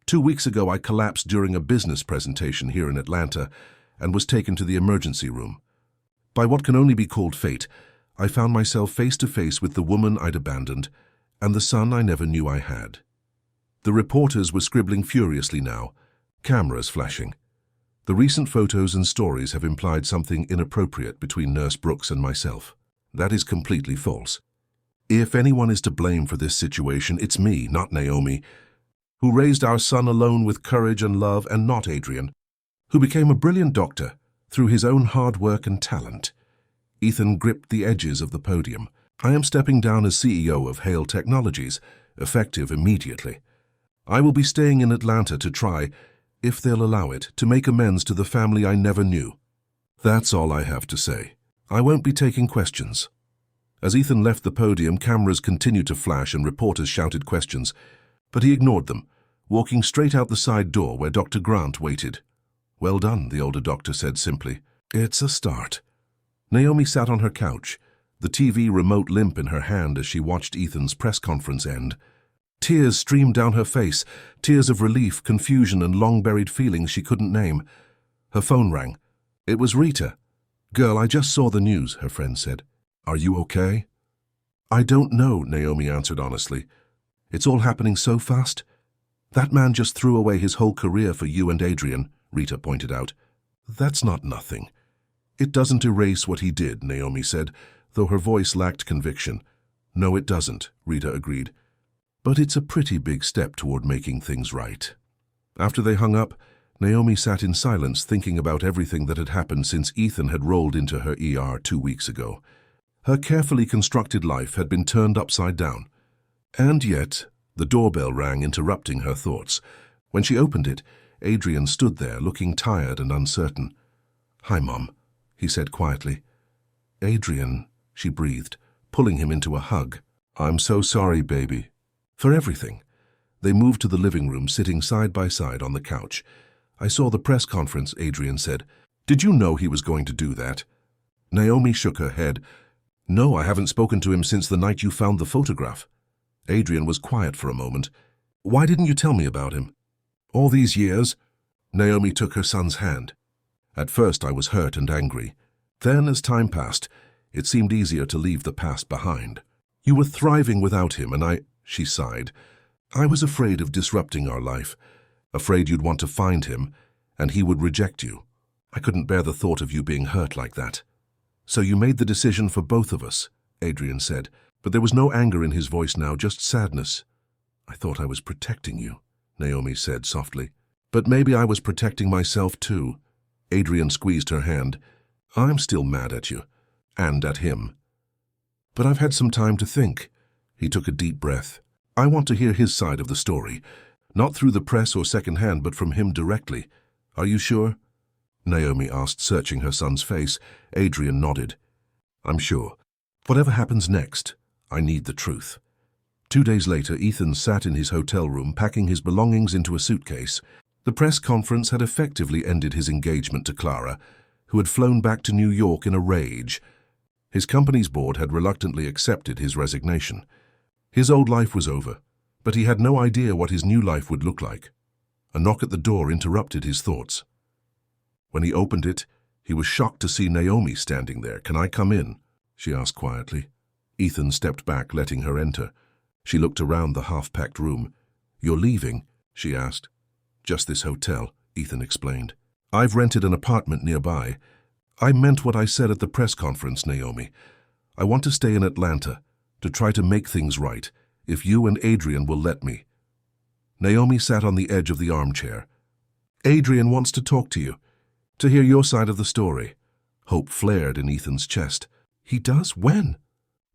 2 weeks ago, I collapsed during a business presentation here in Atlanta and was taken to the emergency room. By what can only be called fate, I found myself face to face with the woman I'd abandoned and the son I never knew I had. The reporters were scribbling furiously now. Cameras flashing. The recent photos and stories have implied something inappropriate between Nurse Brooks and myself. That is completely false. If anyone is to blame for this situation, it's me, not Naomi, who raised our son alone with courage and love, and not Adrian, who became a brilliant doctor through his own hard work and talent. Ethan gripped the edges of the podium. I am stepping down as CEO of Hale Technologies, effective immediately. I will be staying in Atlanta to try, if they'll allow it, to make amends to the family I never knew. That's all I have to say. I won't be taking questions. As Ethan left the podium, cameras continued to flash and reporters shouted questions, but he ignored them, walking straight out the side door where Dr. Grant waited. Well done, the older doctor said simply. It's a start. Naomi sat on her couch, the TV remote limp in her hand as she watched Ethan's press conference end. Tears streamed down her face, tears of relief, confusion, and long-buried feelings she couldn't name. Her phone rang. It was Rita. Girl, I just saw the news, her friend said. Are you okay? I don't know, Naomi answered honestly. It's all happening so fast. That man just threw away his whole career for you and Adrian, Rita pointed out. That's not nothing. It doesn't erase what he did, Naomi said, though her voice lacked conviction. No, it doesn't, Rita agreed. But it's a pretty big step toward making things right. After they hung up, Naomi sat in silence thinking about everything that had happened since Ethan had rolled into her ER 2 weeks ago. Her carefully constructed life had been turned upside down. And yet, the doorbell rang, interrupting her thoughts. When she opened it, Adrian stood there, looking tired and uncertain. Hi, Mom, he said quietly. Adrian, she breathed, pulling him into a hug. I'm so sorry, baby. For everything. They moved to the living room, sitting side by side on the couch. I saw the press conference, Adrian said. Did you know he was going to do that? Naomi shook her head. No, I haven't spoken to him since the night you found the photograph. Adrian was quiet for a moment. Why didn't you tell me about him? All these years? Naomi took her son's hand. At first I was hurt and angry. Then, as time passed, it seemed easier to leave the past behind. You were thriving without him, and she sighed. I was afraid of disrupting our life, afraid you'd want to find him, and he would reject you. I couldn't bear the thought of you being hurt like that. So you made the decision for both of us, Adrian said, but there was no anger in his voice now, just sadness. I thought I was protecting you, Naomi said softly. But maybe I was protecting myself too. Adrian squeezed her hand. I'm still mad at you, and at him. But I've had some time to think. He took a deep breath. I want to hear his side of the story, not through the press or secondhand, but from him directly. Are you sure? Naomi asked, searching her son's face. Adrian nodded. I'm sure. Whatever happens next, I need the truth. 2 days later, Ethan sat in his hotel room, packing his belongings into a suitcase. The press conference had effectively ended his engagement to Clara, who had flown back to New York in a rage. His company's board had reluctantly accepted his resignation. His old life was over, but he had no idea what his new life would look like. A knock at the door interrupted his thoughts. When he opened it, he was shocked to see Naomi standing there. Can I come in? She asked quietly. Ethan stepped back, letting her enter. She looked around the half-packed room. You're leaving? She asked. Just this hotel, Ethan explained. I've rented an apartment nearby. I meant what I said at the press conference, Naomi. I want to stay in Atlanta, to try to make things right, if you and Adrian will let me. Naomi sat on the edge of the armchair. Adrian wants to talk to you, to hear your side of the story. Hope flared in Ethan's chest. He does? When?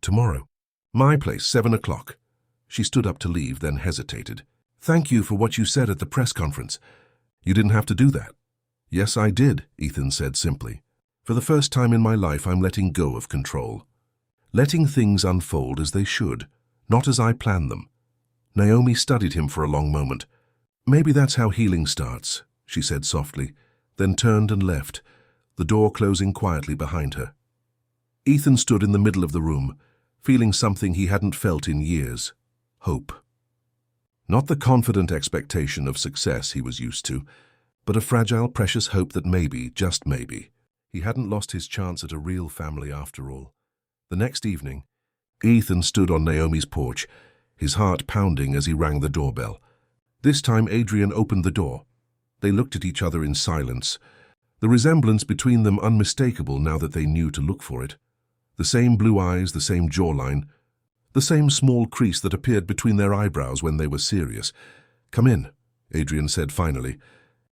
Tomorrow. My place, 7 o'clock. She stood up to leave, then hesitated. Thank you for what you said at the press conference. You didn't have to do that. Yes, I did, Ethan said simply. For the first time in my life, I'm letting go of control. Letting things unfold as they should, not as I planned them. Naomi studied him for a long moment. Maybe that's how healing starts, she said softly, then turned and left, the door closing quietly behind her. Ethan stood in the middle of the room, feeling something he hadn't felt in years. Hope. Not the confident expectation of success he was used to, but a fragile, precious hope that maybe, just maybe, he hadn't lost his chance at a real family after all. The next evening, Ethan stood on Naomi's porch, his heart pounding as he rang the doorbell. This time Adrian opened the door. They looked at each other in silence, the resemblance between them unmistakable now that they knew to look for it. The same blue eyes, the same jawline, the same small crease that appeared between their eyebrows when they were serious. "Come in," Adrian said finally.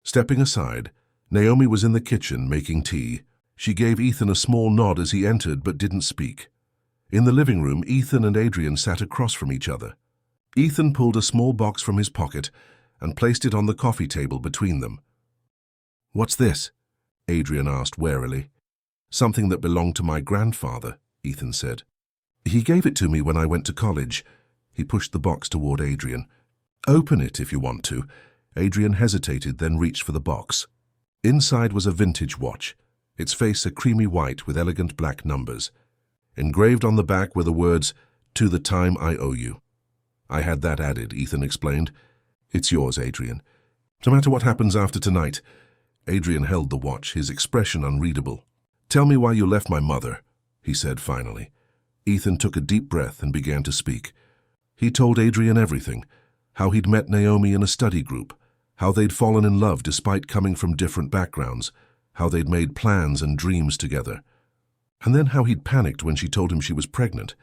Stepping aside, Naomi was in the kitchen making tea. She gave Ethan a small nod as he entered but didn't speak. In the living room, Ethan and Adrian sat across from each other. Ethan pulled a small box from his pocket and placed it on the coffee table between them. "What's this?" Adrian asked warily. "Something that belonged to my grandfather," Ethan said. "He gave it to me when I went to college." He pushed the box toward Adrian. "Open it if you want to." Adrian hesitated, then reached for the box. Inside was a vintage watch, its face a creamy white with elegant black numbers. Engraved on the back were the words, "To the time I owe you." "I had that added," Ethan explained. "It's yours, Adrian. No matter what happens after tonight." Adrian held the watch, his expression unreadable. "Tell me why you left my mother," he said finally. Ethan took a deep breath and began to speak. He told Adrian everything, how he'd met Naomi in a study group, how they'd fallen in love despite coming from different backgrounds, how they'd made plans and dreams together, and then how he'd panicked when she told him she was pregnant.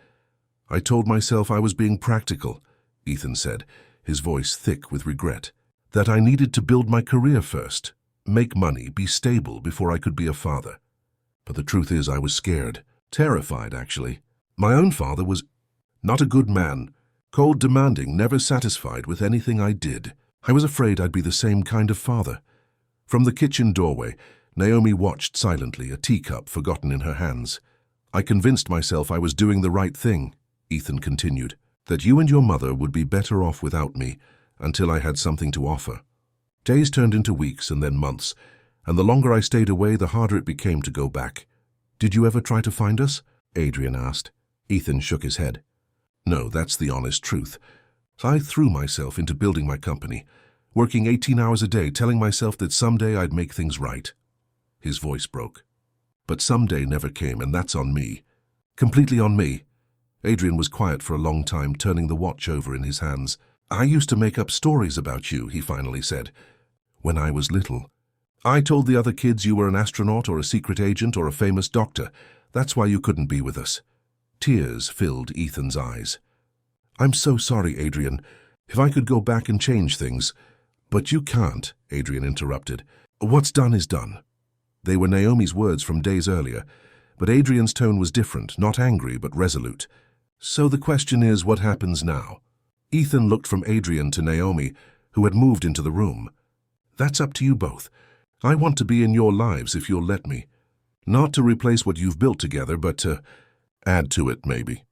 "I told myself I was being practical," Ethan said, his voice thick with regret, "that I needed to build my career first, make money, be stable before I could be a father. But the truth is I was scared, terrified actually. My own father was not a good man, cold, demanding, never satisfied with anything I did. I was afraid I'd be the same kind of father." From the kitchen doorway, Naomi watched silently, a teacup forgotten in her hands. "I convinced myself I was doing the right thing," Ethan continued, "that you and your mother would be better off without me until I had something to offer. Days turned into weeks and then months, and the longer I stayed away, the harder it became to go back. Did you ever try to find us?" Adrian asked. Ethan shook his head. "No, that's the honest truth. I threw myself into building my company, working 18 hours a day, telling myself that someday I'd make things right." His voice broke. "But someday never came, and that's on me. Completely on me." Adrian was quiet for a long time, turning the watch over in his hands. "I used to make up stories about you," he finally said, "when I was little. I told the other kids you were an astronaut or a secret agent or a famous doctor. That's why you couldn't be with us." Tears filled Ethan's eyes. "I'm so sorry, Adrian. If I could go back and change things." "But you can't," Adrian interrupted. "What's done is done." They were Naomi's words from days earlier, but Adrian's tone was different, not angry but resolute. "So the question is, what happens now?" Ethan looked from Adrian to Naomi, who had moved into the room. "That's up to you both. I want to be in your lives if you'll let me. Not to replace what you've built together, but to add to it, maybe.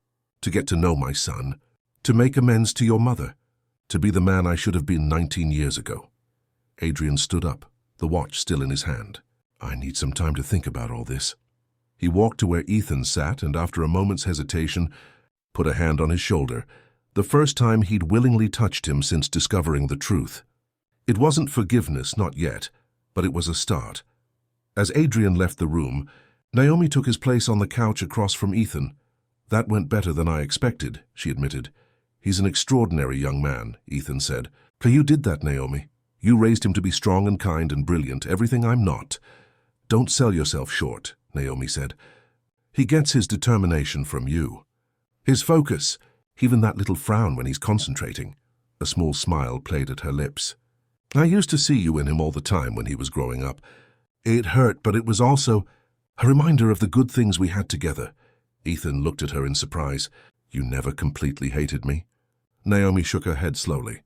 To get to know my son. To make amends to your mother. To be the man I should have been 19 years ago." Adrian stood up, the watch still in his hand. "I need some time to think about all this." He walked to where Ethan sat and, after a moment's hesitation, put a hand on his shoulder, the first time he'd willingly touched him since discovering the truth. It wasn't forgiveness, not yet, but it was a start. As Adrian left the room, Naomi took his place on the couch across from Ethan. "That went better than I expected," she admitted. "He's an extraordinary young man," Ethan said. "You did that, Naomi. You raised him to be strong and kind and brilliant, everything I'm not." "Don't sell yourself short," Naomi said. "He gets his determination from you. His focus, even that little frown when he's concentrating." A small smile played at her lips. "I used to see you in him all the time when he was growing up. It hurt, but it was also a reminder of the good things we had together." Ethan looked at her in surprise. "You never completely hated me?" Naomi shook her head slowly.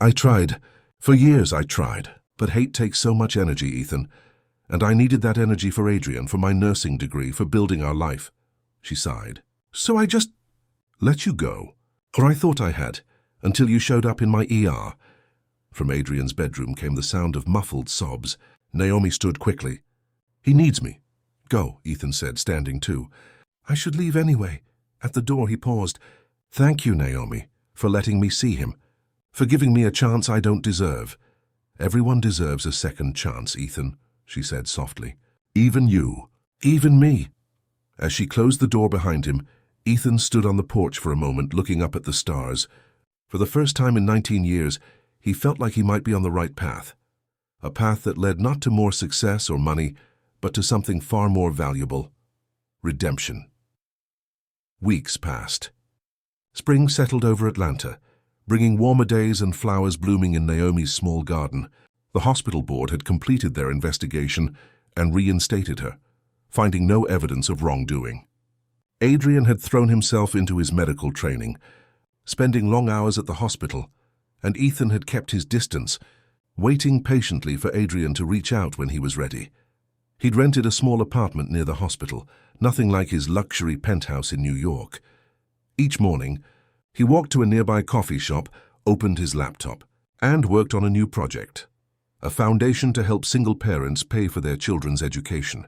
"I tried. For years I tried. But hate takes so much energy, Ethan. And I needed that energy for Adrian, for my nursing degree, for building our life." She sighed. "So I just let you go. Or I thought I had, until you showed up in my ER." From Adrian's bedroom came the sound of muffled sobs. Naomi stood quickly. "He needs me." "Go," Ethan said, standing too. "I should leave anyway." At the door he paused. "Thank you, Naomi, for letting me see him, for giving me a chance I don't deserve." "Everyone deserves a second chance, Ethan," she said softly. "Even you. Even me." As she closed the door behind him, Ethan stood on the porch for a moment, looking up at the stars. For the first time in 19 years, he felt like he might be on the right path. a path that led not to more success or money, but to something far more valuable: redemption. Weeks passed. Spring settled over Atlanta, bringing warmer days and flowers blooming in Naomi's small garden. The hospital board had completed their investigation and reinstated her, finding no evidence of wrongdoing. Adrian had thrown himself into his medical training, spending long hours at the hospital, and Ethan had kept his distance, waiting patiently for Adrian to reach out when he was ready. He'd rented a small apartment near the hospital, nothing like his luxury penthouse in New York. Each morning, he walked to a nearby coffee shop, opened his laptop, and worked on a new project: a foundation to help single parents pay for their children's education.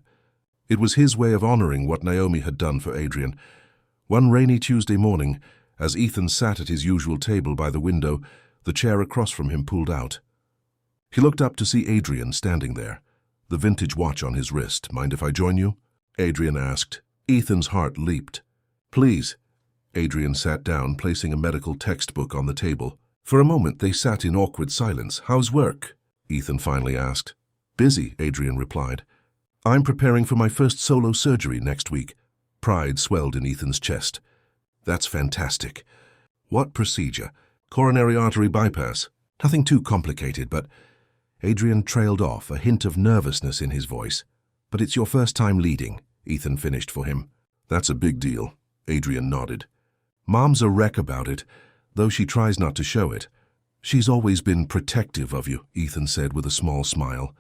It was his way of honoring what Naomi had done for Adrian. One rainy Tuesday morning, as Ethan sat at his usual table by the window, the chair across from him pulled out. He looked up to see Adrian standing there, the vintage watch on his wrist. "Mind if I join you?" Adrian asked. Ethan's heart leaped. "Please." Adrian sat down, placing a medical textbook on the table. For a moment they sat in awkward silence. "How's work?" Ethan finally asked. "Busy," Adrian replied. "I'm preparing for my first solo surgery next week." Pride swelled in Ethan's chest. "That's fantastic. What procedure?" "Coronary artery bypass. Nothing too complicated, but—" Adrian trailed off, a hint of nervousness in his voice. "But it's your first time leading," Ethan finished for him. "That's a big deal," Adrian nodded. "Mom's a wreck about it, though she tries not to show it." "She's always been protective of you," Ethan said with a small smile.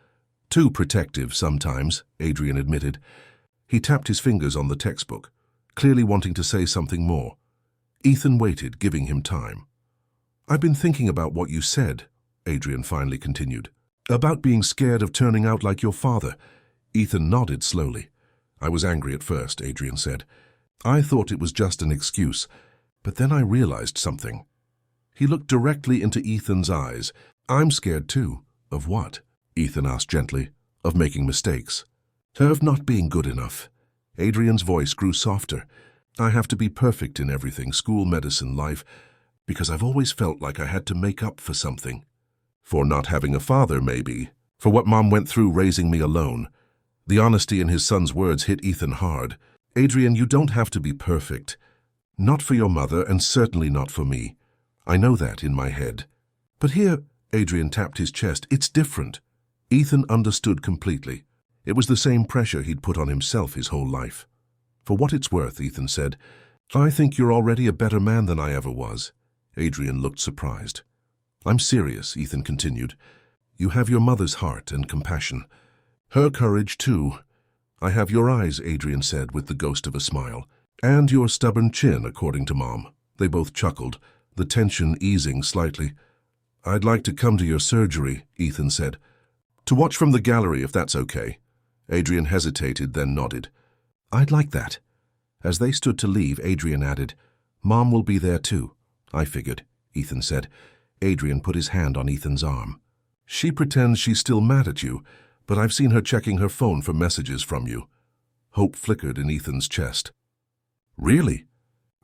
"Too protective sometimes," Adrian admitted. He tapped his fingers on the textbook, clearly wanting to say something more. Ethan waited, giving him time. "I've been thinking about what you said," Adrian finally continued. "About being scared of turning out like your father." Ethan nodded slowly. "I was angry at first," Adrian said. "I thought it was just an excuse, but then I realized something." He looked directly into Ethan's eyes. "I'm scared too." "Of what?" Ethan asked gently. "Of making mistakes. Of not being good enough." Adrian's voice grew softer. "I have to be perfect in everything, school, medicine, life, because I've always felt like I had to make up for something. For not having a father, maybe. For what Mom went through raising me alone." The honesty in his son's words hit Ethan hard. "Adrian, you don't have to be perfect. Not for your mother, and certainly not for me. I know that in my head. But here," Adrian tapped his chest, "it's different." Ethan understood completely. It was the same pressure he'd put on himself his whole life. "For what it's worth," Ethan said, "I think you're already a better man than I ever was." Adrian looked surprised. "I'm serious," Ethan continued. "You have your mother's heart and compassion. Her courage, too." "I have your eyes," Adrian said with the ghost of a smile. "And your stubborn chin, according to Mom." They both chuckled, the tension easing slightly. "I'd like to come to your surgery," Ethan said. "To watch from the gallery, if that's okay." Adrian hesitated, then nodded. "I'd like that." As they stood to leave, Adrian added, "Mom will be there too." "I figured," Ethan said. Adrian put his hand on Ethan's arm. "She pretends she's still mad at you, but I've seen her checking her phone for messages from you." Hope flickered in Ethan's chest. "Really?"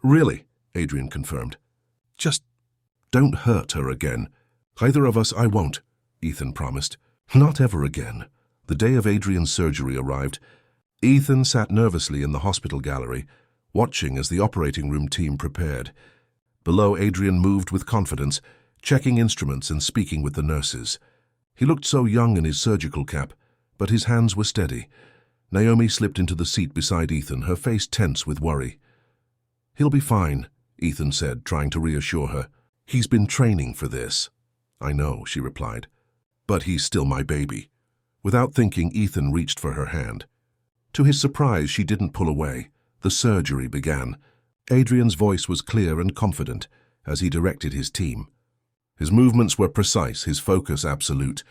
"Really," Adrian confirmed. "Just don't hurt her again." "Either of us, I won't," Ethan promised. "Not ever again." The day of Adrian's surgery arrived. Ethan sat nervously in the hospital gallery, watching as the operating room team prepared. Below, Adrian moved with confidence, checking instruments and speaking with the nurses. He looked so young in his surgical cap, but his hands were steady. Naomi slipped into the seat beside Ethan, her face tense with worry. "He'll be fine," Ethan said, trying to reassure her. "He's been training for this." "I know," she replied. "But he's still my baby." Without thinking, Ethan reached for her hand. To his surprise, she didn't pull away. The surgery began. Adrian's voice was clear and confident as he directed his team. His movements were precise, his focus absolute.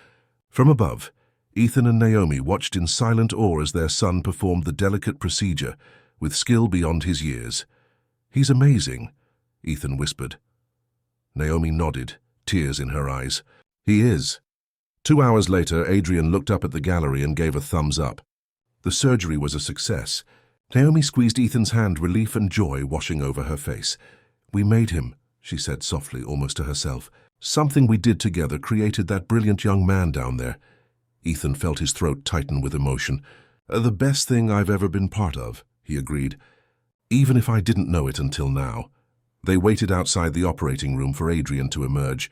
From above, Ethan and Naomi watched in silent awe as their son performed the delicate procedure with skill beyond his years. "He's amazing," Ethan whispered. Naomi nodded, tears in her eyes. "He is." 2 hours later, Adrian looked up at the gallery and gave a thumbs up. The surgery was a success. Naomi squeezed Ethan's hand, relief and joy washing over her face. "We made him," she said softly, almost to herself. "Something we did together created that brilliant young man down there. Ethan felt his throat tighten with emotion. The best thing I've ever been part of, he agreed. Even if I didn't know it until now. They waited outside the operating room for Adrian to emerge.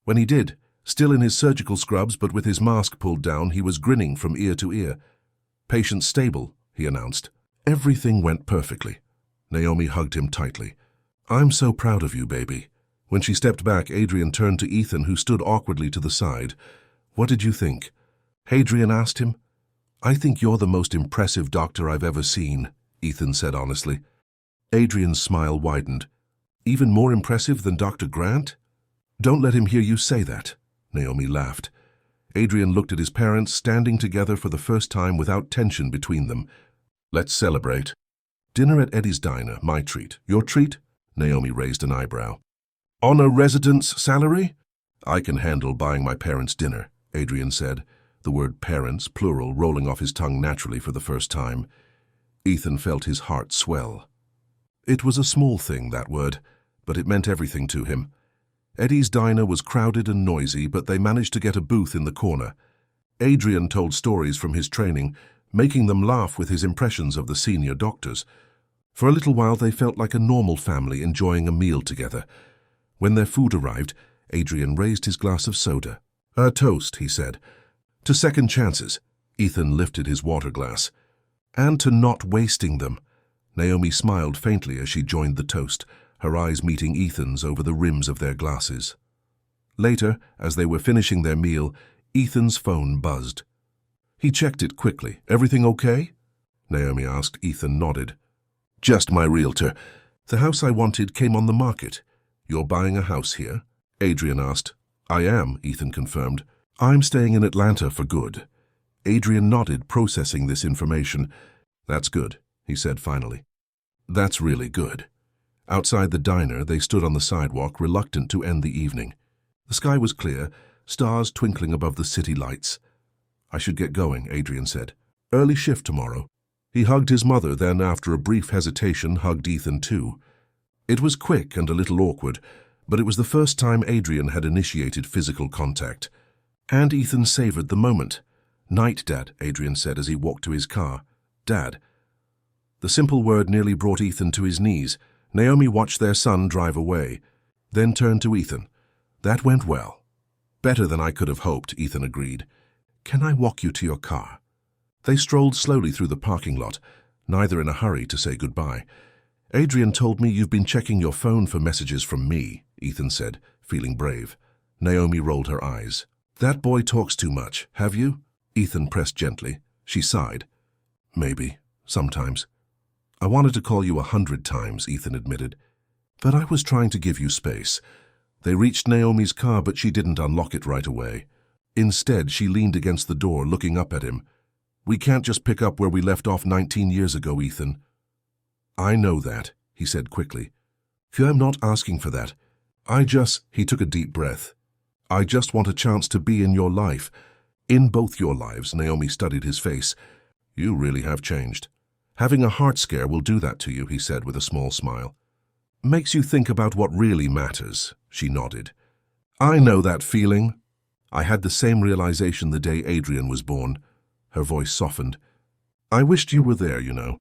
When he did, still in his surgical scrubs but with his mask pulled down, he was grinning from ear to ear. "Patient stable," he announced. Everything went perfectly. Naomi hugged him tightly. "I'm so proud of you, baby." When she stepped back, Adrian turned to Ethan, who stood awkwardly to the side. "What did you think?" Adrian asked him. "I think you're the most impressive doctor I've ever seen," Ethan said honestly. Adrian's smile widened. "Even more impressive than Dr. Grant?" "Don't let him hear you say that," Naomi laughed. Adrian looked at his parents, standing together for the first time without tension between them. "Let's celebrate." "Dinner at Eddie's Diner, my treat. Your treat?" Naomi raised an eyebrow. "On a residence salary?" "I can handle buying my parents dinner," Adrian said, the word parents, plural, rolling off his tongue naturally for the first time. Ethan felt his heart swell. It was a small thing, that word, but it meant everything to him. Eddie's Diner was crowded and noisy, but they managed to get a booth in the corner. Adrian told stories from his training, making them laugh with his impressions of the senior doctors. For a little while they felt like a normal family enjoying a meal together. When their food arrived, Adrian raised his glass of soda. "A toast," he said. "To second chances." Ethan lifted his water glass. "And to not wasting them." Naomi smiled faintly as she joined the toast, her eyes meeting Ethan's over the rims of their glasses. Later, as they were finishing their meal, Ethan's phone buzzed. He checked it quickly. "Everything okay?" Naomi asked. Ethan nodded. "Just my realtor. The house I wanted came on the market." "You're buying a house here?" Adrian asked. "I am," Ethan confirmed. "I'm staying in Atlanta for good." Adrian nodded, processing this information. "That's good," he said finally. "That's really good." Outside the diner, they stood on the sidewalk, reluctant to end the evening. The sky was clear, stars twinkling above the city lights. "I should get going," Adrian said. "Early shift tomorrow." He hugged his mother, then, after a brief hesitation, hugged Ethan too. It was quick and a little awkward, but it was the first time Adrian had initiated physical contact. And Ethan savored the moment. "Night, Dad," Adrian said as he walked to his car. "Dad." The simple word nearly brought Ethan to his knees. Naomi watched their son drive away, then turned to Ethan. "That went well." "Better than I could have hoped," Ethan agreed. "Can I walk you to your car?" They strolled slowly through the parking lot, neither in a hurry to say goodbye. "Adrian told me you've been checking your phone for messages from me," Ethan said, feeling brave. Naomi rolled her eyes. "That boy talks too much, have you?" Ethan pressed gently. She sighed. "Maybe, sometimes." "I wanted to call you 100 times," Ethan admitted. "But I was trying to give you space." They reached Naomi's car, but she didn't unlock it right away. Instead, she leaned against the door, looking up at him. "We can't just pick up where we left off 19 years ago, Ethan." "I know that," he said quickly. "I'm not asking for that. He took a deep breath. "I just want a chance to be in your life." "In both your lives," Naomi studied his face. "You really have changed." "Having a heart scare will do that to you," he said with a small smile. "Makes you think about what really matters," she nodded. "I know that feeling." "I had the same realization the day Adrian was born." Her voice softened. "I wished you were there, you know.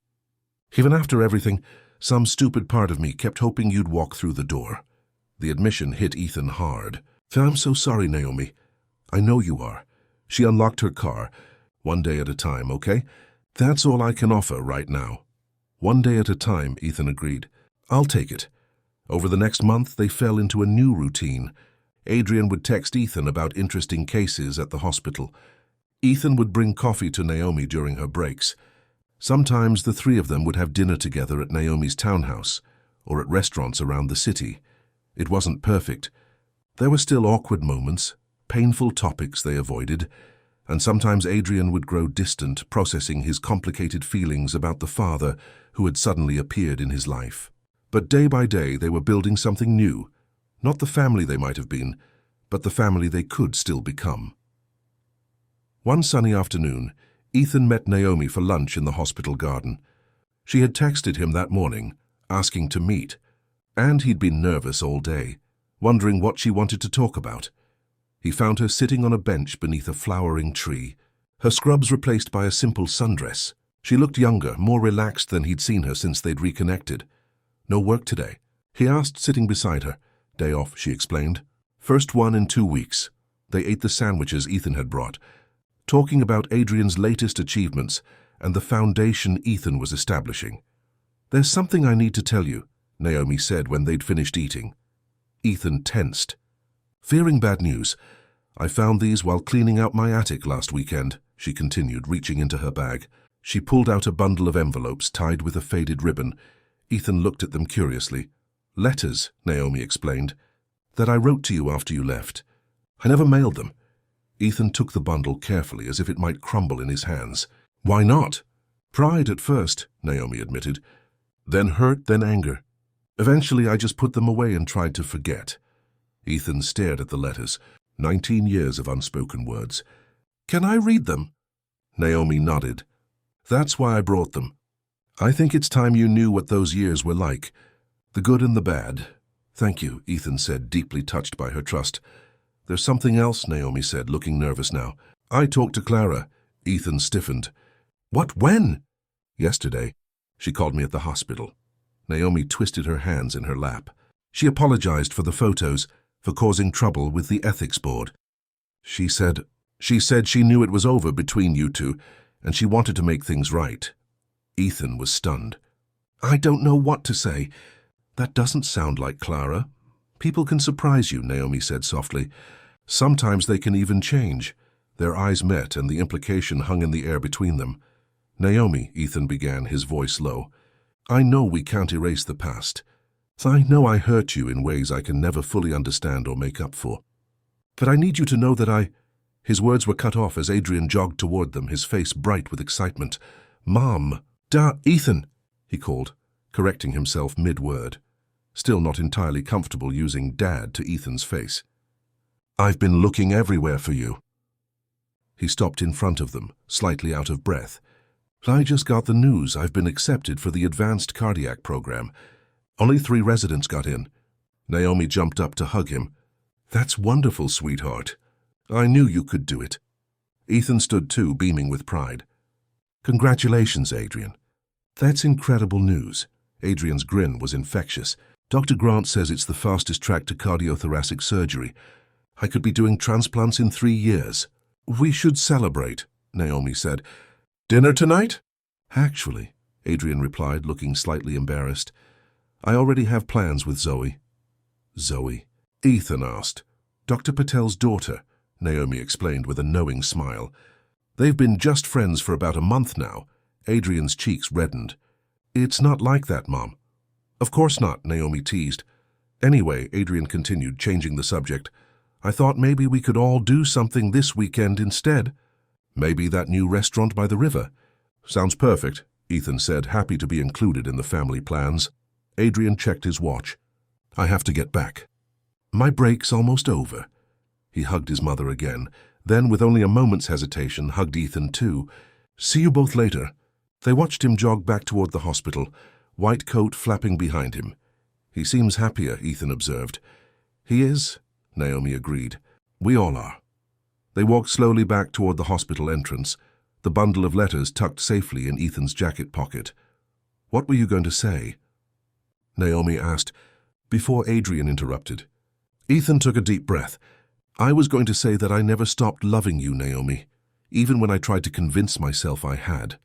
Even after everything, some stupid part of me kept hoping you'd walk through the door." The admission hit Ethan hard. "I'm so sorry, Naomi." "I know you are." She unlocked her car. "One day at a time, okay? That's all I can offer right now." "One day at a time," Ethan agreed. "I'll take it." Over the next month, they fell into a new routine. Adrian would text Ethan about interesting cases at the hospital. Ethan would bring coffee to Naomi during her breaks. Sometimes the three of them would have dinner together at Naomi's townhouse or at restaurants around the city. It wasn't perfect. There were still awkward moments, painful topics they avoided, and sometimes Adrian would grow distant, processing his complicated feelings about the father who had suddenly appeared in his life. But day by day they were building something new, not the family they might have been, but the family they could still become. One sunny afternoon, Ethan met Naomi for lunch in the hospital garden. She had texted him that morning, asking to meet, and he'd been nervous all day, wondering what she wanted to talk about. He found her sitting on a bench beneath a flowering tree, her scrubs replaced by a simple sundress. She looked younger, more relaxed than he'd seen her since they'd reconnected. "No work today?" he asked, sitting beside her. "Day off," she explained. "First one in 2 weeks." They ate the sandwiches Ethan had brought, talking about Adrian's latest achievements and the foundation Ethan was establishing. "There's something I need to tell you," Naomi said when they'd finished eating. Ethan tensed. "Fearing bad news. I found these while cleaning out my attic last weekend," she continued, reaching into her bag. She pulled out a bundle of envelopes tied with a faded ribbon. Ethan looked at them curiously. "Letters," Naomi explained, "that I wrote to you after you left. I never mailed them." Ethan took the bundle carefully as if it might crumble in his hands. "Why not?" "Pride at first," Naomi admitted. "Then hurt, then anger. Eventually I just put them away and tried to forget." Ethan stared at the letters. 19 years of unspoken words. "Can I read them?" Naomi nodded. "That's why I brought them. I think it's time you knew what those years were like. The good and the bad." "Thank you," Ethan said, deeply touched by her trust. "There's something else," Naomi said, looking nervous now. "I talked to Clara." Ethan stiffened. "What, when?" "Yesterday. She called me at the hospital." Naomi twisted her hands in her lap. "She apologized for the photos, for causing trouble with the ethics board. She said she knew it was over between you two, and she wanted to make things right." Ethan was stunned. "I don't know what to say. That doesn't sound like Clara." "People can surprise you," Naomi said softly. "Sometimes they can even change." Their eyes met, and the implication hung in the air between them. "Naomi," Ethan began, his voice low, "I know we can't erase the past. I know I hurt you in ways I can never fully understand or make up for. But I need you to know that I—" His words were cut off as Adrian jogged toward them, his face bright with excitement. "Mom! Ethan!" he called, correcting himself mid-word, still not entirely comfortable using Dad to Ethan's face. "I've been looking everywhere for you." He stopped in front of them, slightly out of breath. "I just got the news. I've been accepted for the advanced cardiac program. Only 3 residents got in." Naomi jumped up to hug him. "That's wonderful, sweetheart. I knew you could do it." Ethan stood too, beaming with pride. "Congratulations, Adrian. That's incredible news." Adrian's grin was infectious. "Dr. Grant says it's the fastest track to cardiothoracic surgery. I could be doing transplants in 3 years. "We should celebrate," Naomi said. "Dinner tonight?" "Actually," Adrian replied, looking slightly embarrassed, "I already have plans with Zoe." "Zoe?" Ethan asked. "Dr. Patel's daughter," Naomi explained with a knowing smile. "They've been just friends for about a month now." Adrian's cheeks reddened. "It's not like that, Mom." "Of course not," Naomi teased. "Anyway," Adrian continued, changing the subject, "I thought maybe we could all do something this weekend instead. Maybe that new restaurant by the river." "Sounds perfect," Ethan said, happy to be included in the family plans. Adrian checked his watch. "I have to get back. My break's almost over." He hugged his mother again, then, with only a moment's hesitation, hugged Ethan too. "See you both later." They watched him jog back toward the hospital, white coat flapping behind him. "He seems happier," Ethan observed. "He is," Naomi agreed. "We all are." They walked slowly back toward the hospital entrance, the bundle of letters tucked safely in Ethan's jacket pocket. "What were you going to say?" Naomi asked, before Adrian interrupted. Ethan took a deep breath. "I was going to say that I never stopped loving you, Naomi, even when I tried to convince myself I had."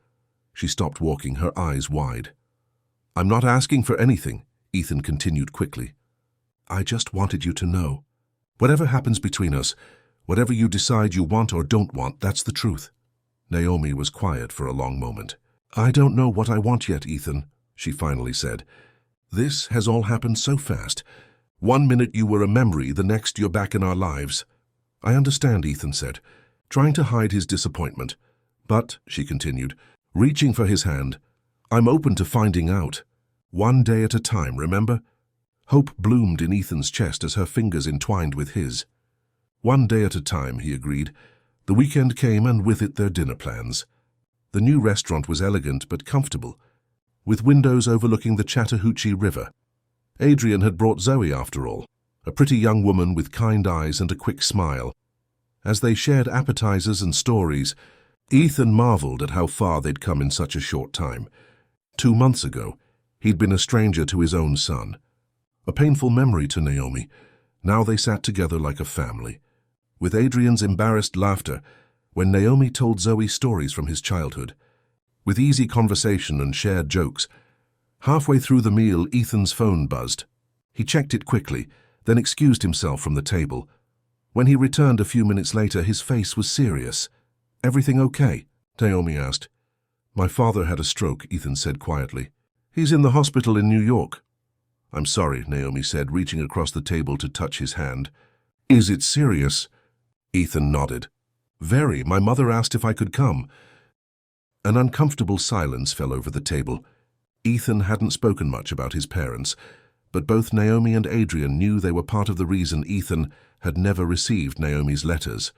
She stopped walking, her eyes wide. "I'm not asking for anything," Ethan continued quickly. "I just wanted you to know. Whatever happens between us, whatever you decide you want or don't want, that's the truth." Naomi was quiet for a long moment. "I don't know what I want yet, Ethan," she finally said. "This has all happened so fast. One minute you were a memory, the next you're back in our lives." "I understand," Ethan said, trying to hide his disappointment. "But," she continued, reaching for his hand, "I'm open to finding out. One day at a time, remember?" Hope bloomed in Ethan's chest as her fingers entwined with his. "One day at a time," he agreed. The weekend came, and with it their dinner plans. The new restaurant was elegant but comfortable, with windows overlooking the Chattahoochee River. Adrian had brought Zoe, after all, a pretty young woman with kind eyes and a quick smile. As they shared appetizers and stories, Ethan marveled at how far they'd come in such a short time. 2 months ago, he'd been a stranger to his own son. A painful memory to Naomi. Now they sat together like a family. With Adrian's embarrassed laughter, when Naomi told Zoe stories from his childhood. With easy conversation and shared jokes. Halfway through the meal, Ethan's phone buzzed. He checked it quickly, then excused himself from the table. When he returned a few minutes later, his face was serious. "Everything okay?" Naomi asked. "My father had a stroke," Ethan said quietly. "He's in the hospital in New York." "I'm sorry," Naomi said, reaching across the table to touch his hand. "Is it serious?" Ethan nodded. "Very. My mother asked if I could come." An uncomfortable silence fell over the table. Ethan hadn't spoken much about his parents, but both Naomi and Adrian knew they were part of the reason Ethan had never received Naomi's letters.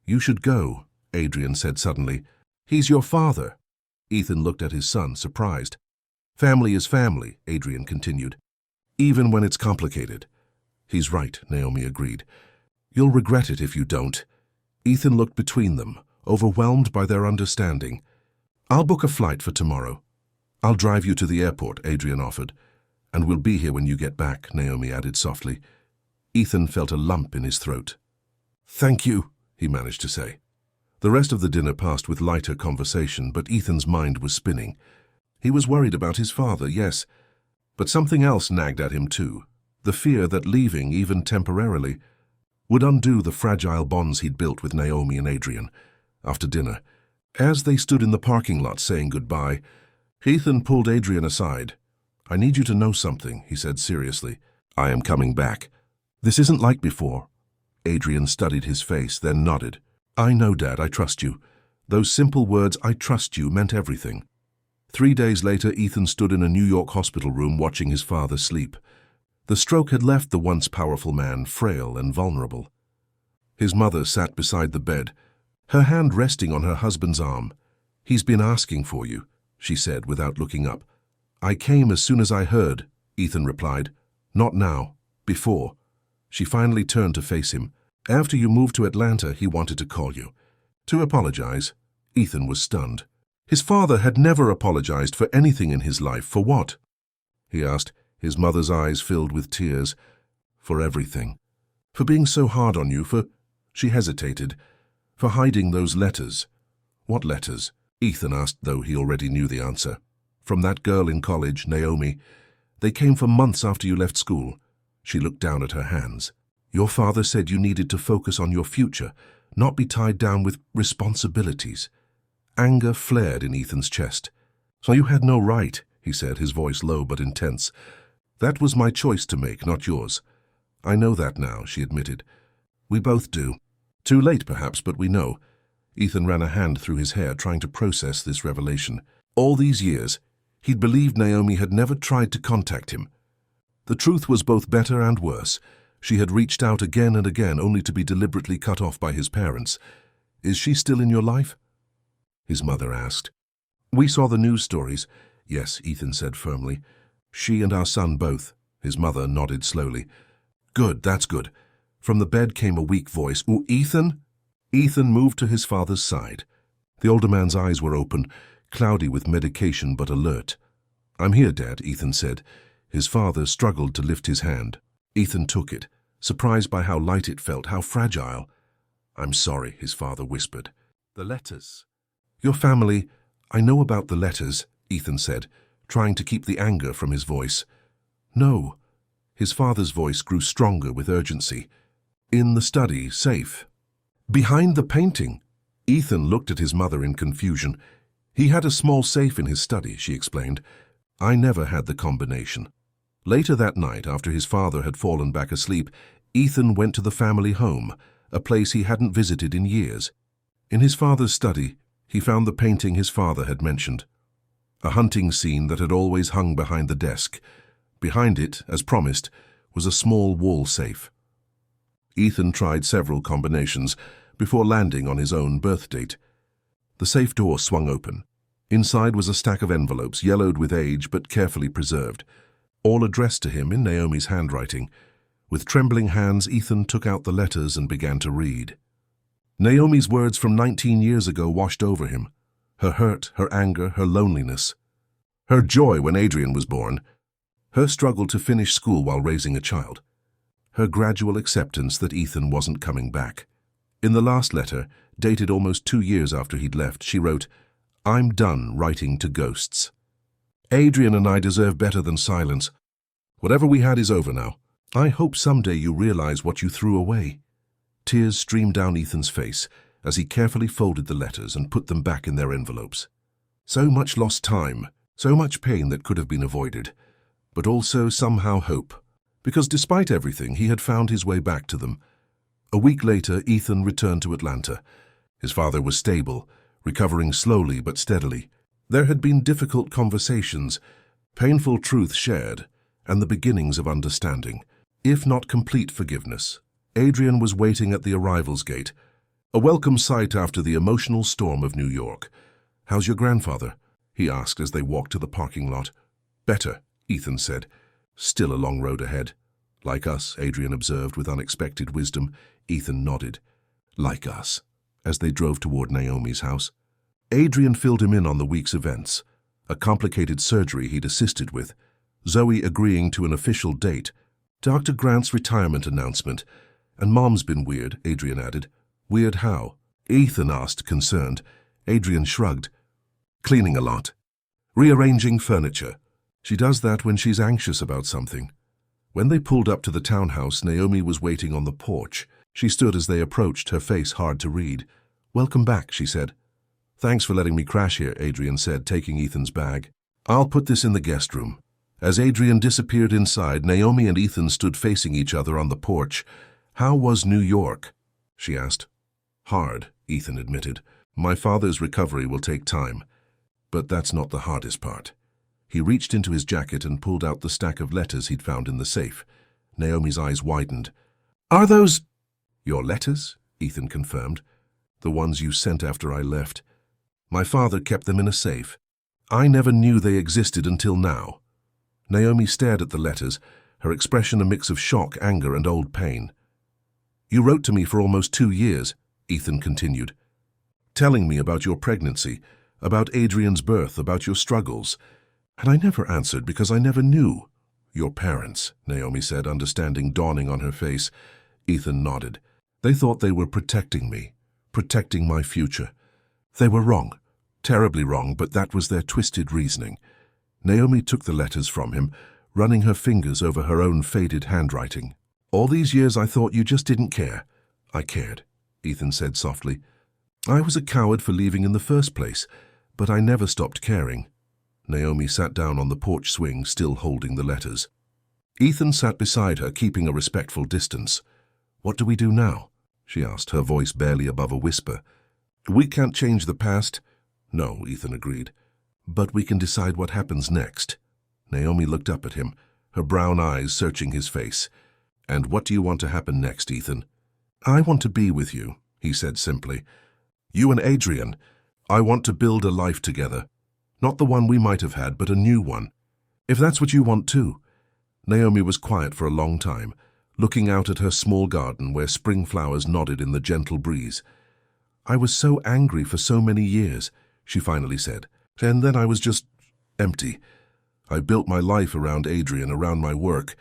"You should go," Adrian said suddenly. "He's your father." Ethan looked at his son, surprised. "Family is family," Adrian continued, "even when it's complicated." "He's right," Naomi agreed. "You'll regret it if you don't." Ethan looked between them, overwhelmed by their understanding. "I'll book a flight for tomorrow." "I'll drive you to the airport," Adrian offered. "And we'll be here when you get back," Naomi added softly. Ethan felt a lump in his throat. "Thank you," he managed to say. The rest of the dinner passed with lighter conversation, but Ethan's mind was spinning. He was worried about his father, yes, but something else nagged at him too, the fear that leaving, even temporarily, would undo the fragile bonds he'd built with Naomi and Adrian. After dinner, as they stood in the parking lot saying goodbye, Ethan pulled Adrian aside. "I need you to know something," he said seriously. "I am coming back. This isn't like before." Adrian studied his face, then nodded. "I know, Dad, I trust you." Those simple words, "I trust you," meant everything. 3 days later, Ethan stood in a New York hospital room watching his father sleep. The stroke had left the once powerful man frail and vulnerable. His mother sat beside the bed, her hand resting on her husband's arm. "He's been asking for you," she said without looking up. "I came as soon as I heard," Ethan replied. "Not now. Before." She finally turned to face him. "After you moved to Atlanta, he wanted to call you. To apologize." Ethan was stunned. His father had never apologized for anything in his life. For what? He asked, his mother's eyes filled with tears. "For everything. For being so hard on you, for—" She hesitated. "For hiding those letters." "What letters?" Ethan asked, though he already knew the answer. "From that girl in college, Naomi. They came for months after you left school." She looked down at her hands. "Your father said you needed to focus on your future, not be tied down with responsibilities." Anger flared in Ethan's chest. "So you had no right," he said, his voice low but intense. "That was my choice to make, not yours." "I know that now," she admitted. "We both do. Too late, perhaps, but we know." Ethan ran a hand through his hair, trying to process this revelation. All these years, he'd believed Naomi had never tried to contact him. The truth was both better and worse. She had reached out again and again, only to be deliberately cut off by his parents. "Is she still in your life?" his mother asked. "We saw the news stories." "Yes," Ethan said firmly. "She and our son both." His mother nodded slowly. "Good, that's good." From the bed came a weak voice. "Oh, Ethan?" Ethan moved to his father's side. The older man's eyes were open, cloudy with medication but alert. "I'm here, Dad," Ethan said. His father struggled to lift his hand. Ethan took it, surprised by how light it felt, how fragile. "I'm sorry," his father whispered. "The letters." "Your family, I know about the letters," Ethan said, trying to keep the anger from his voice. "No." His father's voice grew stronger with urgency. "In the study, safe." "Behind the painting." Ethan looked at his mother in confusion. "He had a small safe in his study," she explained. "I never had the combination." Later that night, after his father had fallen back asleep, Ethan went to the family home, a place he hadn't visited in years. In his father's study, he found the painting his father had mentioned, a hunting scene that had always hung behind the desk. Behind it, as promised, was a small wall safe. Ethan tried several combinations before landing on his own birth date. The safe door swung open. Inside was a stack of envelopes, yellowed with age but carefully preserved, all addressed to him in Naomi's handwriting. With trembling hands, Ethan took out the letters and began to read. Naomi's words from 19 years ago washed over him. Her hurt, her anger, her loneliness. Her joy when Adrian was born. Her struggle to finish school while raising a child. Her gradual acceptance that Ethan wasn't coming back. In the last letter, dated almost 2 years after he'd left, she wrote, "I'm done writing to ghosts. Adrian and I deserve better than silence. Whatever we had is over now. I hope someday you realize what you threw away." Tears streamed down Ethan's face as he carefully folded the letters and put them back in their envelopes. So much lost time, so much pain that could have been avoided, but also somehow hope, because despite everything, he had found his way back to them. A week later, Ethan returned to Atlanta. His father was stable, recovering slowly but steadily. There had been difficult conversations, painful truth shared, and the beginnings of understanding, if not complete forgiveness. Adrian was waiting at the arrivals gate, a welcome sight after the emotional storm of New York. "How's your grandfather?" he asked as they walked to the parking lot. "Better," Ethan said. "Still a long road ahead." "Like us," Adrian observed with unexpected wisdom. Ethan nodded. "Like us," as they drove toward Naomi's house. Adrian filled him in on the week's events, a complicated surgery he'd assisted with, Zoe agreeing to an official date, Dr. Grant's retirement announcement, and Mom's been weird, Adrian added. "Weird how?" Ethan asked, concerned. Adrian shrugged. "Cleaning a lot. Rearranging furniture. She does that when she's anxious about something." When they pulled up to the townhouse, Naomi was waiting on the porch. She stood as they approached, her face hard to read. "Welcome back," she said. "Thanks for letting me crash here," Adrian said, taking Ethan's bag. "I'll put this in the guest room." As Adrian disappeared inside, Naomi and Ethan stood facing each other on the porch. "How was New York?" she asked. "Hard," Ethan admitted. "My father's recovery will take time. But that's not the hardest part." He reached into his jacket and pulled out the stack of letters he'd found in the safe. Naomi's eyes widened. "Are those—" "Your letters?" Ethan confirmed. "The ones you sent after I left. My father kept them in a safe. I never knew they existed until now." Naomi stared at the letters, her expression a mix of shock, anger, and old pain. "You wrote to me for almost 2 years," Ethan continued, "telling me about your pregnancy, about Adrian's birth, about your struggles. And I never answered because I never knew." "Your parents," Naomi said, understanding dawning on her face. Ethan nodded. "They thought they were protecting me, protecting my future. They were wrong, terribly wrong, but that was their twisted reasoning." Naomi took the letters from him, running her fingers over her own faded handwriting. "All these years I thought you just didn't care." "I cared," Ethan said softly. "I was a coward for leaving in the first place, but I never stopped caring." Naomi sat down on the porch swing, still holding the letters. Ethan sat beside her, keeping a respectful distance. "What do we do now?" she asked, her voice barely above a whisper. "We can't change the past." "No," Ethan agreed. "But we can decide what happens next." Naomi looked up at him, her brown eyes searching his face. "And what do you want to happen next, Ethan?" "I want to be with you," he said simply. "You and Adrian. I want to build a life together. Not the one we might have had, but a new one. If that's what you want too." Naomi was quiet for a long time, looking out at her small garden where spring flowers nodded in the gentle breeze. "I was so angry for so many years," she finally said. "And then I was just empty. I built my life around Adrian, around my work.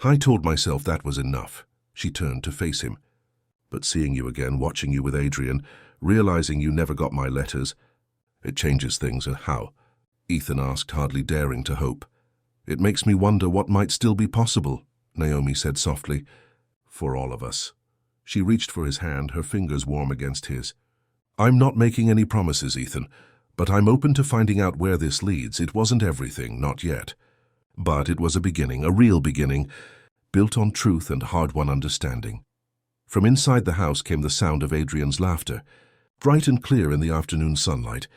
I told myself that was enough." She turned to face him. "But seeing you again, watching you with Adrian, realizing you never got my letters, it changes things." "How?" Ethan asked, hardly daring to hope. "It makes me wonder what might still be possible," Naomi said softly. "For all of us." She reached for his hand, her fingers warm against his. "I'm not making any promises, Ethan, but I'm open to finding out where this leads. It wasn't everything, not yet. But it was a beginning, a real beginning, built on truth and hard-won understanding." From inside the house came the sound of Adrian's laughter, bright and clear in the afternoon sunlight.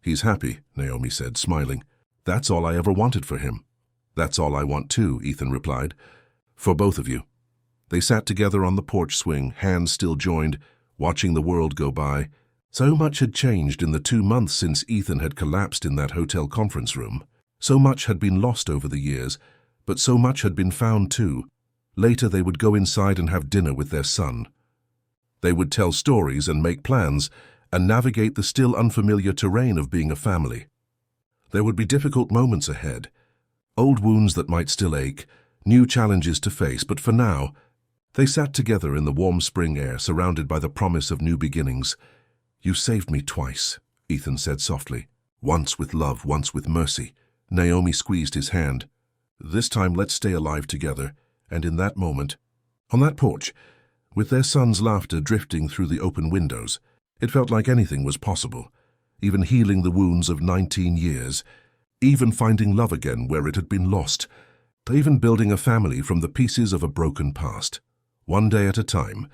"He's happy," Naomi said, smiling. "That's all I ever wanted for him." "That's all I want too," Ethan replied. "For both of you." They sat together on the porch swing, hands still joined, watching the world go by. So much had changed in the 2 months since Ethan had collapsed in that hotel conference room. So much had been lost over the years, but so much had been found too. Later they would go inside and have dinner with their son. They would tell stories and make plans and navigate the still unfamiliar terrain of being a family. There would be difficult moments ahead, old wounds that might still ache, new challenges to face, but for now, they sat together in the warm spring air, surrounded by the promise of new beginnings. "You saved me twice," Ethan said softly. "Once with love, once with mercy." Naomi squeezed his hand. "This time let's stay alive together." And in that moment, on that porch, with their son's laughter drifting through the open windows, it felt like anything was possible. Even healing the wounds of 19 years, even finding love again where it had been lost, even building a family from the pieces of a broken past. One day at a time,